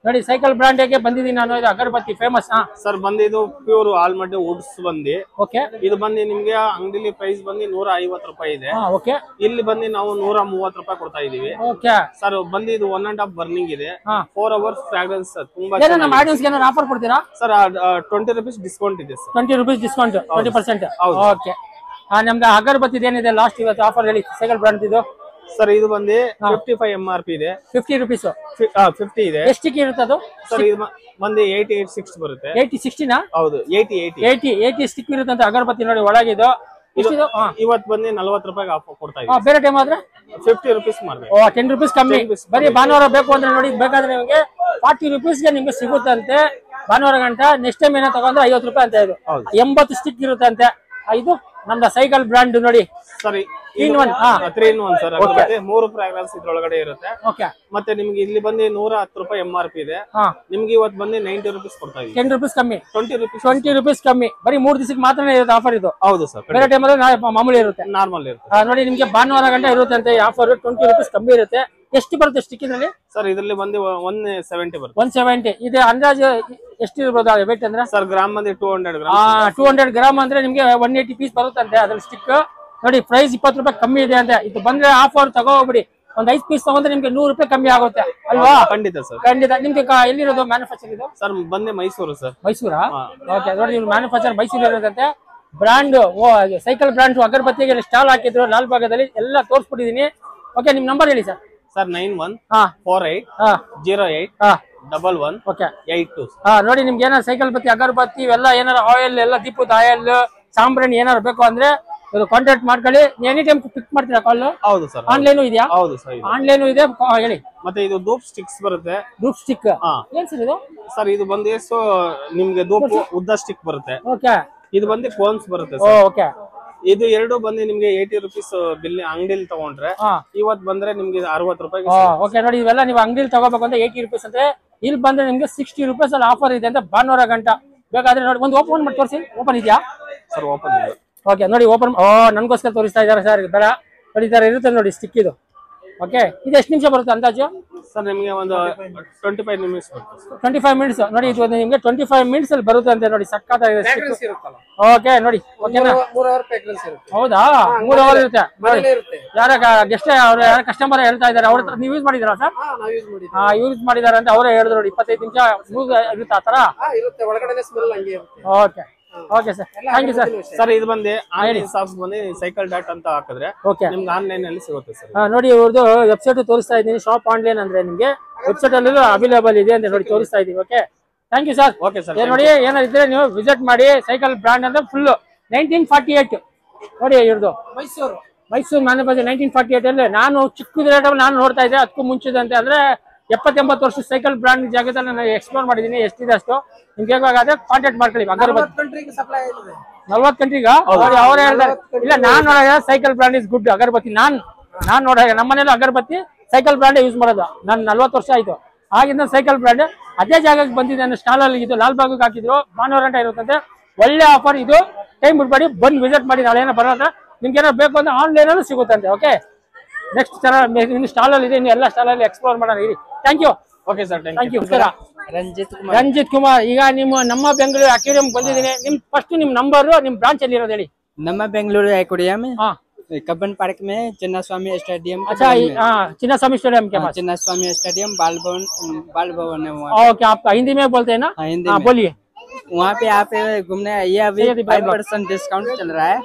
ನೋಡಿ ಸೈಕಲ್ ಬ್ರಾಂಡ್ ಗೆ ಬಂದಿದ್ದೀನಿ ನಾನು. ಇದು ಅಗರಬತ್ತಿ ಫೇಮಸ್ ಸರ್. ಬಂದಿದ್ದು ಪ್ಯೂರ್ ಆಲ್ಮಡ್ಡಿ ವುಡ್ಸ್ ಬಂದಿ. ಓಕೆ, ಇದು ಬಂದು ನಿಮ್ಗೆ ಅಂಗಡಿಲಿ ಪ್ರೈಸ್ ಬಂದು 150 ರೂಪಾಯಿ ಇದೆ. ಓಕೆ, ಇಲ್ಲಿ ಬಂದು ನಾವು 130 ರೂಪಾಯಿ ಕೊಡ್ತಾ ಇದೀವಿ. Okay sir. ಬಂದು ಇದು 1.5 ಬರ್ನಿಂಗ್ ಇದೆ. 4 hours ಫ್ರಾಗ್ರೆನ್ಸ್. ತುಂಬಾ ನಮ್ಮ ಆಡಿಯನ್ಸ್ ಗೆ ಏನಾದ್ರು ಆಫರ್ ಕೊಡ್ತೀರಾ ಸರ್? 20 ರೂಪೀಸ್ ಡಿಸ್ಕೌಂಟ್ ಇದೆ ಸರ್. 20 rupees discount, 20%. ಓಕೆ, ನಮ್ಗೆ ಅಗರಬತ್ತಿ ಏನಿದೆ ಲಾಸ್ಟ್ ಇವತ್ತು ಆಫರ್ ಹೇಳಿ ಸೈಕಲ್ ಬ್ರಾಂಡ್ ಇದು? ಸರ್ ಇದು ಬಂದು 55 MRP ಇದೆ. 50 ರೂಪೀಸ್. 50 ಇದೆ. ಎಷ್ಟಿಗೆ ಇರುತ್ತೆ ಅದು? ಸರ್ ಇದು ಬಂದು 88 6 ಬರುತ್ತೆ. 80 60 ಹೌದು, 80 ಸ್ಟಿಕ್ ಇರುತ್ತೆ ಅಂತ ಅಗರಬತ್ತಿ. ನೋಡಿ ಒಳಗೆ ಇದು ಇವತ್ತು ಬಂದು 40 ರೂಪಾಯಿಗೆ ಆಫರ್ ಕೊಡ್ತಾ ಇದ್ದೀವಿ. ಬೇರೆ ಟೈಮ್ ಆದ್ರೆ 50 ರೂಪೀಸ್ ಮಾಡ್ಬೇಕು. 10 ರೂಪೀಸ್ ಕಮ್ಮಿ. ಬರೀ ಭಾನುವಾರ ಬೇಕು ಅಂದ್ರೆ ನೋಡಿ, ಬೇಕಾದ್ರೆ ನಿಮಗೆ 40 ರೂಪೀಸ್ಗೆ ನಿಮ್ಗೆ ಸಿಗುತ್ತಂತೆ ಭಾನುವಾರ ಗಂಟ. ನೆಕ್ಸ್ಟ್ ಟೈಮ್ ಏನೋ ತಗೊಂಡ್ರೆ 50 ರೂಪಾಯಿ ಅಂತ. ಇದು 80 ಸ್ಟಿಕ್ ಇರುತ್ತಂತೆ. ಇದು ನಮ್ದು ಸೈಕಲ್ ಬ್ರಾಂಡ್ ನೋಡಿ. ಸರಿ, 3 in 1 ಸರ್. 3 ಫ್ರಾಗ್ರೆನ್ಸ್ ಇದ್ರೊಳಗಡೆ ಇರುತ್ತೆ. ಮತ್ತೆ ನಿಮ್ಗೆ ಇಲ್ಲಿ ಬಂದು 110 ರೂಪಾಯಿ MRP ಇದೆ. ನಿಮ್ಗೆ ಇವತ್ತು ಬಂದು 90 ರೂಪೀಸ್ ಕೊಡ್ತಾ ಇದ್ದೀವಿ. 10 ರೂಪೀಸ್ ಕಮ್ಮಿ, 20 ರೂಪೀಸ್ ಕಮ್ಮಿ. ಬರೀ 3 ದಿವಸಕ್ಕೆ ಮಾತ್ರ ಇರುತ್ತೆ ಆಫರ್ ಇದು. ಹೌದು ಸರ್. ಬೇರೆ ಟೈಮ್ ಅಲ್ಲಿ ಮಾಮೂಲಿ ಇರುತ್ತೆ, ನಾರ್ಮಲ್ ಇರುತ್ತೆ. ನೋಡಿ ನಿಮ್ಗೆ ಭಾನುವಾರ ಗಂಟೆ ಇರುತ್ತೆ ಅಂತ ಆಫರ್. 20 ರೂಪೀಸ್ ಕಮ್ಮಿ ಇರುತ್ತೆ. ಎಷ್ಟು ಬರುತ್ತೆ ಸ್ಟಿಕ್ ಇದರಲ್ಲಿ? ಸರ್ ಇದರಲ್ಲಿ ಬಂದು 170 ಬರುತ್ತೆ. 170. ಇದು ಅಂದಾಜು ಎಷ್ಟು ಇರ್ಬೋದು ವೇಟ್ ಅಂದ್ರೆ? ಸರ್ ಗ್ರಾಮ್ ಬಂದು 200 ಗ್ರಾಮ್. 200 ಗ್ರಾಮ್ ಅಂದ್ರೆ ನಿಮ್ಗೆ 180 ಪೀಸ್ ಬರುತ್ತಂತೆ ಅದ್ರಲ್ಲಿ ಸ್ಟಿಕ್. ನೋಡಿ ಪ್ರೈಸ್ 20 ರೂಪಾಯಿ ಕಮ್ಮಿ ಇದೆ ಅಂತ. ಇದು ಬಂದ್ರೆ ಆಫರ್ ತಗೋಬಿಡಿ. ಒಂದ್ 5 ಪೀಸ್ ತಗೊಂಡ್ರೆ ನಿಮ್ಗೆ 100 ರೂಪಾಯಿ ಕಮ್ಮಿ ಆಗುತ್ತೆ ಅಲ್ವಾ? ಖಂಡಿತ ಸರ್, ಖಂಡಿತ. ನಿಮ್ಗೆ ಎಲ್ಲಿರೋದು ಮ್ಯಾನುಫ್ಯಾಕ್ಚರ್ ಇದು? ಸರ್ ಬಂದೆ ಮೈಸೂರು ಸರ್. ಮೈಸೂರಾ? ಓಕೆ, ನೋಡಿ ನೀವು ಮ್ಯಾನುಫ್ಯಾಕ್ಚರ್ ಮೈಸೂರು ಇರೋದಂತೆ. ಬ್ರಾಂಡ್ ಸೈಕಲ್ ಬ್ರಾಂಡ್ ಅಗರಬತ್ತಿಗೆ ಸ್ಟಾಲ್ ಹಾಕಿದ್ರು ಲಾಲ್ ಭಾಗದಲ್ಲಿ, ಎಲ್ಲ ತೋರಿಸ್ಬಿಟ್ಟಿದೀನಿ. ಓಕೆ, ನಿಮ್ ನಂಬರ್ ಹೇಳಿ ಸರ್. ಸರ್ 9148081182. ನೋಡಿ ನಿಮ್ಗೆ ಏನಾದ್ರು ಸೈಕಲ್ ಬತ್ತಿ ಅಗರಬತ್ತಿ ಇವೆಲ್ಲ ಏನಾರು ಆಯಿಲ್ ಎಲ್ಲ ದೀಪದ ಆಯಿಲ್ ಸಾಂಬ್ರಾಣಿ ಏನಾರು ಬೇಕು ಅಂದ್ರೆ ಕಾಂಟ್ಯಾಕ್ಟ್ ಮಾಡ್ಕೊಳ್ಳಿ. ಎನಿ ಟೈಮ್ ಪಿಕ್ ಮಾಡ್ತೀರಾ ಕಾಲ್? ಹೌದು ಸರ್. ಆನ್ಲೈನ್ ಇದೆಯಾ? ಹೌದು ಸರ್, ಆನ್ಲೈನ್ ಇದೆ. ಹೇಳಿ. ಮತ್ತೆ ಇದು ಧೂಪ್ ಸ್ಟಿಕ್ಸ್ ಬರುತ್ತೆ. ಧೂಪ್ ಸ್ಟಿಕ್ ಏನ್ ಸರ್ ಇದು? ಸರ್ ಇದು ಬಂದು ನಿಮ್ಗೆ ಧೂಪ್ ಉದ್ದ ಸ್ಟಿಕ್ ಬರುತ್ತೆ. ಓಕೆ. ಇದು ಬಂದು ಕೋನ್ಸ್ ಬರುತ್ತೆ. ಓಕೆ. ಇದು ಎರಡು ಬಂದು ನಿಮ್ಗೆ 80 ರೂಪೀಸ್ ಬಿಲ್ ಅಂಗಡಿಲಿ ತಗೊಂಡ್ರೆ ಇವತ್ತು ಬಂದ್ರೆ ನಿಮ್ಗೆ 60 ರೂಪಾಯಿ. ಓಕೆ, ನೋಡಿ ಇವೆಲ್ಲ ನೀವು ಅಂಗಡಿಲಿ ತಗೋಬೇಕು ಅಂದ್ರೆ 80 ರೂಪೀಸ್ ಅಂದ್ರೆ, ಇಲ್ಲಿ ಬಂದ್ರೆ ನಿಮ್ಗೆ 60 ರೂಪೀಸ್ ಅಲ್ಲಿ ಆಫರ್ ಇದೆ ಅಂತ ಭಾನುವಾರ ಗಂಟ. ಬೇಕಾದ್ರೆ ನೋಡಿ ಒಂದು ಓಪನ್ ಮಾಡಿ ತೋರಿಸಿ. ಓಪನ್ ಇದೆಯಾ ಸರ್? ಓಪನ್ ಇದೆ. ಓಕೆ, ನೋಡಿ ಓಪನ್. ನನ್ಗೋಸ್ಕರ ತೋರಿಸ್ತಾ ಇದ್ದಾರೆ ಸರ್. ಬೇಡ ನೋಡಿ, ಈ ತರ ಇರುತ್ತೆ ನೋಡಿ ಸ್ಟಿಕ್ ಇದು. ಓಕೆ, ಇದು ಎಷ್ಟು ನಿಮಿಷ ಬರುತ್ತೆ ಅಂದಾಜು? ಸರ್ ನಿಮಗೆ ಒಂದು 25 ನಿಮಿಷ ಬರುತ್ತೆ. 25 ಮಿನಿಟ್ಸ್. ನೋಡಿ ಇದು ನಿಮ್ಗೆ 25 ಮಿನಿಟ್ಸ್ ಅಲ್ಲಿ ಬರುತ್ತೆ ಅಂತ. ನೋಡಿ ಸಕ್ಕತ್ತಾಗಿದೆ. ಓಕೆ, ನೋಡಿ ಓಕೆನಾ? 3 ಅವರ್ ಫ್ರಾಗ್ರೆನ್ಸ್ ಇರುತ್ತೆ. ಹೌದಾ? 3 ಅವರ್ ಇರುತ್ತೆ. ಯಾರ ಗೆಸ್ಟ್ ಅವ್ರು ಯಾರ ಕಸ್ಟಮರ್ ಹೇಳ್ತಾ ಇದಾರೆ, ಅವ್ರ ನೀವು ಯೂಸ್ ಮಾಡಿದಿರಾ ಸರ್? ಯೂಸ್ ಮಾಡಿದಾರೆ ಅಂತ ಅವರೇ ಹೇಳಿದ್ರು. ನೋಡಿ 25 ನಿಮಿಷ ಯೂಸ್ ಇರುತ್ತೆ ಆ ತರ. ಒಳಗಡೆ ಸ್ಮೆಲ್ ಹಂಗೆ ಇರುತ್ತೆ. Okay, okay sir, thank you sir. Sir ಇದು ಬಂದು ಆನ್ಲೈನ್ ಶಾಪ್ಸ್ ಬಂದು ಸೈಕಲ್ ಡಾಟ್ ಅಂತ ಹಾಕಿದ್ರೆ ನಿಮ್ಗೆ ಆನ್ಲೈನ್ ಅಲ್ಲಿ ಸಿಗುತ್ತೆ ಸರ್. ನೋಡಿ ಇವ್ರದ್ದು ವೆಬ್ಸೈಟ್ ತೋರಿಸ್ತಾ ಇದ್ದೀನಿ. ಶಾಪ್ ಆನ್ಲೈನ್ ಅಂದ್ರೆ ನಿಮ್ಗೆ ವೆಬ್ಸೈಟ್ ಅಲ್ಲಿ ಅವೈಲೇಬಲ್ ಇದೆ ಅಂತ ನೋಡಿ ತೋರಿಸ್ತಾ ಇದೀವಿ. Okay, thank you sir. Okay sir. ನೋಡಿ ಏನಾದ್ರೆ ನೀವು ವಿಸಿಟ್ ಮಾಡಿ. ಸೈಕಲ್ ಬ್ರಾಂಡ್ ಅಂದ್ರೆ ಫುಲ್ 1948 ನೋಡಿ ಇವ್ರದ್ದು. ಮೈಸೂರು ಮ್ಯಾನುಫ್ಯಾಕ್ಚರ್ 1948 ಅಲ್ಲಿ. ನಾನು ಚಿಕ್ಕದ ನಾನು ನೋಡ್ತಾ ಇದ್ದೆ ಅದಕ್ಕೂ ಮುಂಚಿದಂತೆ. ಅಂದ್ರೆ 70-80 ವರ್ಷ ಸೈಕಲ್ ಬ್ರಾಂಡ್ ಜಾಗದಲ್ಲಿ ನಾನು ಎಕ್ಸ್ಪ್ಲೋರ್ ಮಾಡಿದೀನಿ. ಎಷ್ಟಿದೆ ಅಷ್ಟು ನಿಮ್ಗೆ ಬೇಕಾದ್ರೆ ಕಾಂಟ್ಯಾಕ್ಟ್ ಮಾಡ್ಕೊಳ್ಳಿ. ಅಗರಬತ್ತಿ 40 ಕಂಟ್ರಿಗ ಅವರೇ ಹೇಳ್ತಾರೆ. ಇಲ್ಲ, ನಾನ್ ನೋಡಿದ ಸೈಕಲ್ ಬ್ರಾಂಡ್ ಇಸ್ ಗುಡ್ ಅಗರಬತ್ತಿ. ನಾನ್ ನೋಡಿದಾಗ ನಮ್ಮ ಮನೇಲಿ ಅಗರಬತ್ತಿ ಸೈಕಲ್ ಬ್ರಾಂಡ್ ಯೂಸ್ ಮಾಡೋದು. ನಾನು 40 ವರ್ಷ ಆಯ್ತು ಆಗಿಂದ ಸೈಕಲ್ ಬ್ರಾಂಡ್. ಅದೇ ಜಾಗಕ್ಕೆ ಬಂದಿದ್ದೆ ಸ್ಟಾಲ್ ಅಲ್ಲಿ. ಇದು ಲಾಲ್ ಬಾಗ್ ಹಾಕಿದ್ರು. ಭಾನುವಾರ ಗಂಟೆ ಇರುತ್ತಂತೆ. ಒಳ್ಳೆ ಆಫರ್ ಇದು. ಟೈಮ್ ಬಿಡ್ಬೇಡಿ, ಬಂದು ವಿಸಿಟ್ ಮಾಡಿ. ನಾಳೆ ಏನೋ ಬರೋದ ನಿಮ್ಗೆ ಏನೋ ಬೇಕು ಅಂದ್ರೆ ಆನ್ಲೈನ್ ಅಲ್ಲೂ ಸಿಗುತ್ತಂತೆ. ಓಕೆ, ನೆಕ್ಸ್ಟ್ ಇನ್ನು ಸ್ಟಾಲ್ ಅಲ್ಲಿ ಇದೆ. ಇನ್ನು ಎಲ್ಲ ಸ್ಟಾಲ್ ಅಲ್ಲಿ ಎಕ್ಸ್ಪ್ಲೋರ್ ಮಾಡೋಣ. ಇರಿ. Thank you. Okay sir, thank you. Ranjith Kumar. ಈಗ ನಮ್ಮ ಬೆಂಗಳೂರು ಅಕ್ವೇರಿಯಂ ಬಂದಿದ್ದೀನಿ. ನಿಮ್ ಫಸ್ಟ್ ನಿಮ್ ನಂಬರ್, ನಿಮ್ ಬ್ರಾಂಚ್ ಎಲ್ಲಿ ಇರೋದು ಹೇಳಿ. ನಮ್ಮ ಬೆಂಗಳೂರು एक्वेरियम कब्बन पार्क में चिन्नास्वामी स्टेडियम। अच्छा, चिन्नास्वामी स्टेडियम के पास चिन्नास्वामी स्टेडियम बाल भवन है वहाँ। ओके, आप हिंदी में बोलते हैं ना? हिंदी में बोलिए। वहाँ पे आप घूमने आइए, अभी 5% डिस्काउंट चल रहा है।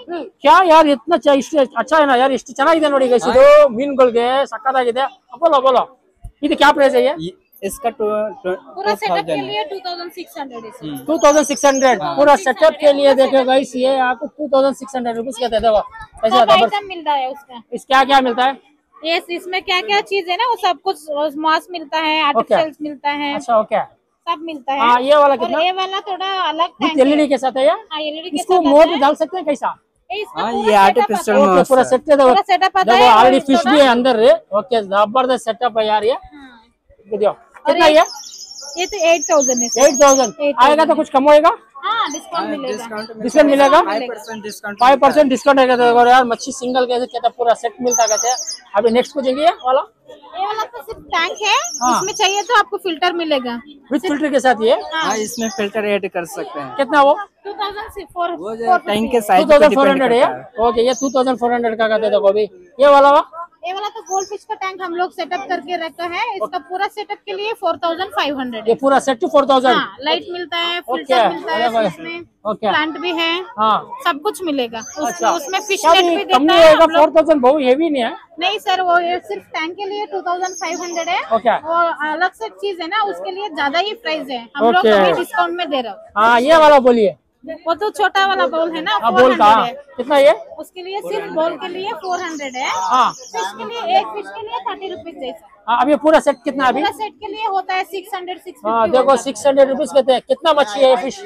क्या यार, इतना अच्छा है ना यार, ಇಷ್ಟು ಚೆನ್ನಾಗಿದೆ ನೋಡಿ ಗೈಸ್, ಇದು ಮೀನುಗಳಿಗೆ ಸಕ್ಕತ್ತಾಗಿದೆ। बोलो बोलो, ಇದು क्या प्राइस है? ये इसका पूरा सेटअप के लिए 2600 है। 2600 पूरा सेटअप के लिए देखो गाइस, ये आपको 2600 रुपीस का दे देगा। ऐसा आइटम मिलता है उसका। इस क्या क्या मिलता है? ये इसमें क्या क्या चीज है ना वो सब कुछ मॉस मिलता है, आर्टिफिशियल मिलता है। अच्छा ओके, सब मिलता है। हाँ ये वाला कितना? ये वाला थोड़ा अलग टैंक एलईडी के साथ है या? हाँ एलईडी के इसको साथ मोटर डाल सकते हैं कैसा? ये आर्टिफिशियल ओके पूरा सेट है, पूरा सेटअप आता देखो है। ऑलरेडी फिश भी है अंदर रे। ओके जबरदस्त सेटअप है यार ये। देखो कितना ये? ये तो 8000 है। 8000 आएगा तो कुछ कम होएगा? हाँ डिस्काउंट मिलेगा। डिस्काउंट मिलेगा? 5% डिस्काउंट 5% डिस्काउंट है। देखो यार मच्छी सिंगल कैसे कहता पूरा सेट मिलता कहते हैं। अभी नेक्स्ट को देंगे ये वाला तो सिर्फ टैंक है। इसमें चाहिए तो आपको फिल्टर मिलेगा विद फिल्टर के साथ ये। हाँ इसमें फिल्टर ऐड कर सकते हैं। कितना वो? 2400 टैंक के साइज 2400 है। ओके ये 2400 का कहते देखो अभी ये वाला ये वाला तो गोल्ड फिश का टैंक हम लोग सेटअप करके रखा है। इसका पूरा सेटअप के लिए 4500 ये पूरा सेट 4000। लाइट मिलता है, फिल्टर मिलता है, इसमें प्लांट भी है। हाँ सब कुछ मिलेगा। अच्छा। उसमें फिश नेट भी कम देता नहीं है। होगा? 4000 बहुत हेवी नहीं है? नहीं सर वो ये सिर्फ टैंक के लिए 2500 है। ओके। वो अलग से चीज है ना उसके लिए ज्यादा ही प्राइस है। हम लोग अभी डिस्काउंट में दे रहे हो। हाँ ये वाला बोलिए। वो तो छोटा वाला बोल है ना, 400 है। कितना ये? उसके लिए सिर्फ बोल के लिए 400 है। हाँ फिश के लिए एक फिश के लिए 30 रुपीज जैसा। हाँ अब ये पूरा सेट कितना अभी? पूरा सेट के लिए होता है 600 650। हाँ देखो 600 रुपीज कहते हैं। कितना मच्छी है ये फिश?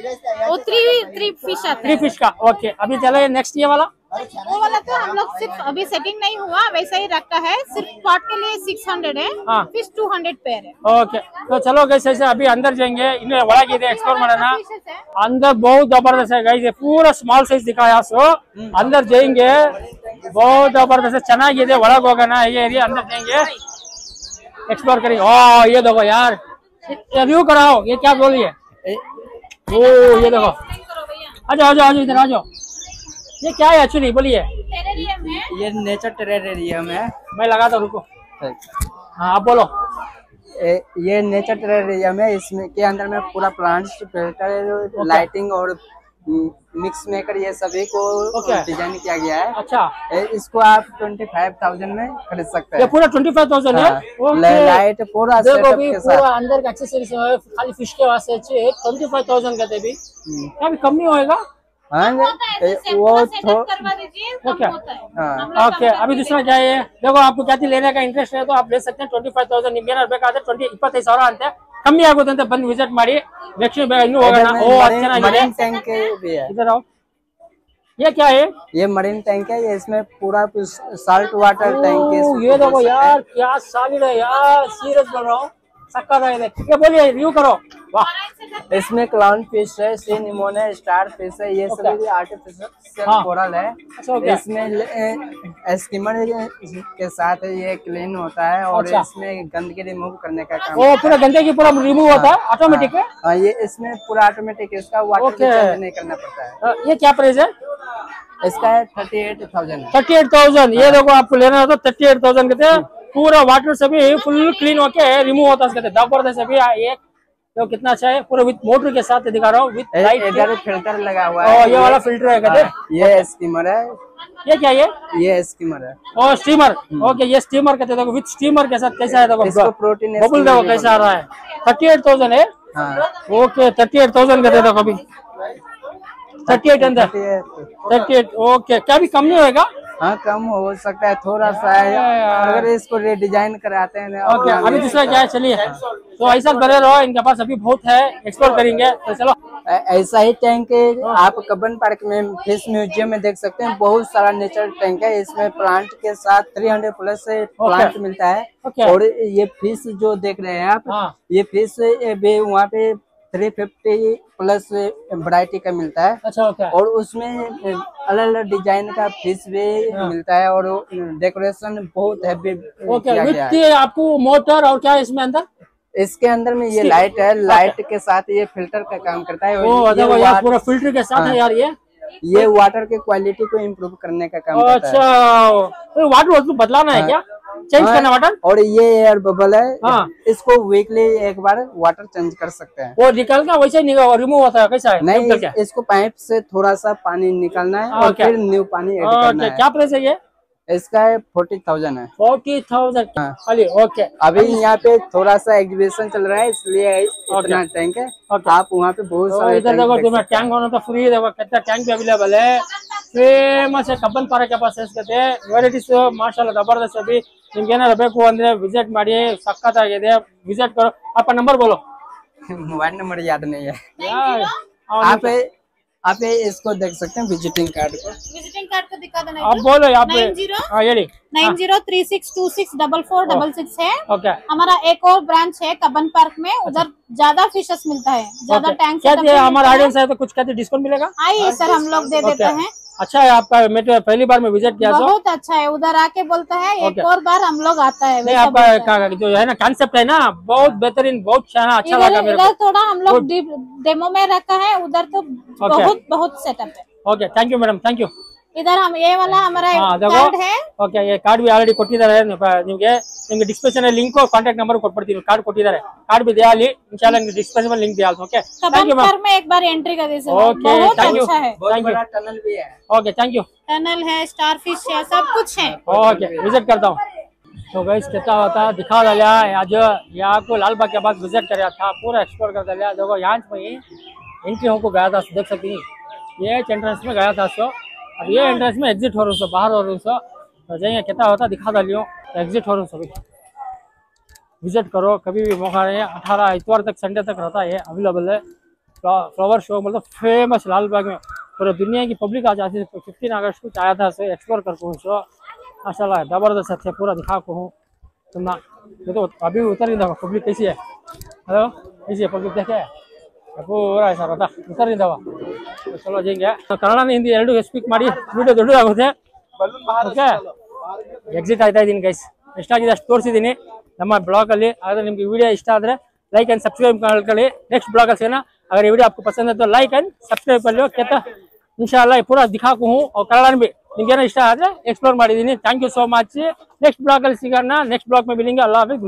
वो थ्री फिश आता है। 3 फिश का। ओके अभी चलो नेक्स्ट ये वाला। वो वाला तो हम लोग सिर्फ अभी सेटिंग नहीं हुआ वैसा ही रखा है। सिर्फ पॉट के लिए 600 है। हाँ। फिश 200 पेयर है। ओके तो चलो गैस ऐसे अभी अंदर जाएंगे। इन्हें ಒಳಗಿದೆ एक्सप्लोर ಮಾಡೋಣ। अंदर बहुत जबरदस्त है गाइस। ये पूरा स्मॉल साइज दिखाया सो अंदर जाएंगे बहुत जबरदस्त है। ಚೆನ್ನಾಗಿದೆ ಒಳಗೆ ಹೋಗೋಣ। ये एरिया अंदर जाएंगे एक्सप्लोर करेंगे। ओ ये देखो यार रिव्यू कराओ ये क्या बोलिए। ओ ये देखो आ जाओ इधर आ जाओ। ये क्या है एक्चुअली बोलिए। ये नेचर टेरेरियम है। मैं लगाता रुको। हाँ आप बोलो। ये नेचर टेरेरियम है। इसमें के अंदर में पूरा प्लांट्स, फिल्टर, लाइटिंग और मिक्स मेकर ये सभी को डिजाइन किया गया है। अच्छा इसको आप 25,000 में खरीद सकते हैं। ये पूरा 25,000 है। लाइट पूरा सेटअप के साथ पूरा अंदर का एक्सेसरीज है। खाली फिश के वास्ते 25,000 कहते भी क्या भी कम नहीं होएगा? हाँ वो करवा दीजिए। ओके अभी दूसरा क्या है? देखो आपको क्या लेने का इंटरेस्ट है तो आप ले सकते हैं। 25,000 मेरा ಬೇಕಾದ್ರೆ 25,000 ಅಂತೆ ಕಮ್ಮಿ ಆಗುತ್ತೆ ಅಂತ ಬಂದು ವಿಸಿಟ್ ಮಾಡಿ ನೆಕ್ಸ್ಟ್ ಇನ್ನೂ ಹೋಗೋಣ। ಓ मरीन टैंक भी है। इधर आओ। ये क्या है? ये मरीन टैंक है। ये इसमें पूरा साल्ट वाटर टैंक है। ये देखो यार क्या सॉलिड है यार। सीरियस बोल रहा हूँ सक्का है। ये बोलिए रिव्यू करो। वाह इसमें क्लाउन फिश है, सी निमोन है, स्टार फिश है। ये सभी आर्टिफिशियल कोरल है। इसमें स्कीमर के साथ ये क्लीन होता है और इसमें गंदगी रिमूव करने का काम। ओ पूरा गंदगी पूरा रिमूव होता है ऑटोमेटिक है? हाँ ये इसमें पूरा ऑटोमेटिक इसका वाटर चेंज नहीं करना पड़ता है। ये क्या प्राइस है इसका? 38,000। 38,000। ये देखो आपको लेना है तो 38,000 कहते हैं। पूरा वाटर से भी फुल क्लीन होके रिमूव होता है। जबरदस्त अभी एक तो कितना अच्छा है। पूरा विद मोटर के साथ दिखा रहा हूँ विद लाइट। इधर फिल्टर लगा हुआ है। ये वाला फिल्टर है कहते। ये स्टीमर है। ये क्या है? ये स्टीमर है। ओ स्टीमर। ओके ये स्टीमर कहते हैं। विद स्टीमर के साथ कैसा है देखो प्रोटीन बबल देखो कैसा आ रहा है। 38,000 है। ओके 38,000 कहते देखो अभी 38 अंदर 38। ओके क्या भी कम नहीं होगा? हाँ कम हो सकता है थोड़ा सा अगर इसको डिजाइन कराते हैं। ओके अभी दूसरा क्या है? चलिए तो ऐसा बने रहो। इनके पास अभी बहुत है एक्सप्लोर करेंगे तो चलो। ऐसा ही टैंक आप कब्बन पार्क में फिश म्यूजियम में देख सकते हैं। बहुत सारा नेचर टैंक है। इसमें प्लांट के साथ 300 प्लस प्लांट मिलता है। और ये फिश जो देख रहे हैं आप ये फिश भी वहाँ पे 350 प्लस वैरायटी का मिलता है। अच्छा और उसमें अलग अलग डिजाइन का फिश भी मिलता है और डेकोरेशन बहुत हैवी किया गया है। आपको मोटर और क्या है इसमें अंदर? इसके अंदर में ये लाइट है। लाइट के साथ ये फिल्टर का काम करता है। यार पूरा फिल्टर के साथ है यार। ये वाटर की क्वालिटी को इम्प्रूव करने का काम करता है। अच्छा वाटर बदलाना है क्या? चेंज करना वाटर? और ये एयर बबल है। इसको वीकली एक बार वाटर चेंज कर सकते हैं। वो निकल का वैसे रिमूव होता है कैसा है? नहीं इसको पाइप से थोड़ा सा पानी निकालना है और फिर न्यू पानी ऐड करना है। क्या प्राइस है ये? इसका 40,000 है। 40,000 खाली। ओके अभी यहाँ पे थोड़ा सा एग्जीबिशन चल रहा है इसलिए इतना टैंक है। आप वहाँ पे बहुत सारे इधर देखो तुम्हें टैंक होना तो फ्री देखो कितना टैंक भी अवेलेबल है। फेमस है कब्बन पार्क के पास कहते हैं। वेराइटीज माशाल्लाह जबरदस्त। अभी ನಿಮ್ಗೆ ಏನಾದ್ರು ಬೇಕು ಅಂದ್ರೆ ವಿಸಿಟ್ ಮಾಡಿ, ಸಖತ್ತಾಗಿದೆ, ವಿಸಿಟ್ करो। आपका नंबर बोलो। मोबाइल नंबर याद नहीं है। यार आप इसको देख सकते हैं, विजिटिंग कार्ड को। विजिटिंग कार्ड को दिखा देना। आप बोलो यहाँ पे। 9036264466 है। ओके। हमारा एक और ब्रांच है कब्बन पार्क में, उधर ज्यादा फिशेस मिलता है, ज्यादा टैंक। कहते हैं हमारा ऑडियंस है तो कुछ कहते डिस्काउंट मिलेगा? आइए सर, हम लोग दे देते हैं। अच्छा है आपका, मैं तो पहली बार में विजिट किया, बहुत अच्छा है। उधर आके बोलता है एक और बार हम लोग आता है। नहीं, आपका जो है ना कॉन्सेप्ट है ना, बहुत बेहतरीन, बहुत अच्छा लगा मेरे को। थोड़ा हम लोग डेमो में रखा है, उधर तो बहुत सेटअप है। Okay, thank you madam, thank you. इधर हम ये वाला हमारा कार्ड है। ಓಕೆ, ಈ ಕಾರ್ಡ್ भी ಆಲ್ರೆಡಿ ಕೊಟ್ಟಿದ್ದಾರೆ ನಿಮಗೆ ಡಿಸ್ಕ್ರಿಪ್ಷನ್ ಅಲ್ಲಿ ಲಿಂಕ್ ಕಾಂಟ್ಯಾಕ್ಟ್ ನಂಬರ್ ಕೊಟ್ಬಿಡ್ತೀನಿ। ಕಾರ್ಡ್ ಕೊಟ್ಟಿದ್ದಾರೆ, ಕಾರ್ಡ್ भी दिया ಅಲ್ಲಿ इंशाल्लाह ನಿಮಗೆ ಡಿಸ್ಕ್ರಿಪ್ಷನ್ में लिंक दिया। Okay, thank you ma'am. में एक बार एंट्री कर दीजिए। ओके, थैंक यू, बहुत बड़ा टनल भी है। Okay, thank you. टनल है, स्टार फिश है, सब कुछ है। ओके, विजिट करता हूँ। तो गाइस कितना होता दिखा दिया आज यहाँ को लाल बाग के बाद विजिट कर था, पूरा एक्सप्लोर कर दिया। देखो यहाँ में एंट्री होकर गया था, देख सकती हैं ये एंट्रेंस में गया था। सो अब ये एंट्रेंस में एग्जिट हो रहा हूँ, बाहर हो रहा हूँ। सो जाइए कितना होता दिखा दिलियो, एग्जिट हो रहा हूँ। सभी विजिट करो, कभी भी मौका नहीं है। 18 इतवार तक, संडे तक रहता है, अवेलेबल है। फ्लावर शो मतलब फेमस लाल बाग में पूरे दुनिया की पब्लिक आ जाती है। 15 अगस्त को आया था, सो एक्सप्लोर कर को सो माशाल्लाह जबरदस्त है, पूरा दिखा को हूँ सुनना। ये तो अभी उतर नहीं था, पब्लिक कैसी है? हेलो, कैसी है पब्लिक? देखे पूरा ऐसा रहता उतर नहीं था। तो चलो जाएंगे, कन्नಡ हिंदी ಎರಡು ಸ್ಪೀಕ್ ಮಾಡಿ ವಿಡಿಯೋ ದೊಡ್ಡದಾಗುತ್ತೆ। ಓಕೆ, ಎಕ್ಸಿಟ್ ಆಯ್ತಾ ಇದ್ದೀನಿ ಗೈಸ್, ಎಷ್ಟಾಗಿದೆ ಅಷ್ಟು ತೋರಿಸಿದ್ದೀನಿ ನಮ್ಮ ಬ್ಲಾಗ್ ಅಲ್ಲಿ। अगर ನಿಮಗೆ ವಿಡಿಯೋ ಇಷ್ಟ ಆದರೆ लाइक एंड सब्सक्राइब ಮಾಡ್ಕೊಳ್ಳಿ। नेक्स्ट ब्लॉग से ना, अगर ये वीडियो आपको पसंद है तो लाइक एंड सब्सक्राइब कर लो। कहता इंशाल्लाह पूरा दिखा को हूँ और कन्नಡ भी ನಿಮಗೆ ಏನೋ ಇಷ್ಟ ಆದರೆ ಎಕ್ಸ್ಪ್ಲೋರ್ ಮಾಡಿದ್ದೀನಿ। Thank you so much. Next blog ಅಲ್ಲಿ ಸಿಗೋಣ, नेक्स्ट ब्लॉग में मिलेंगे। अल्लाह हाफिज़।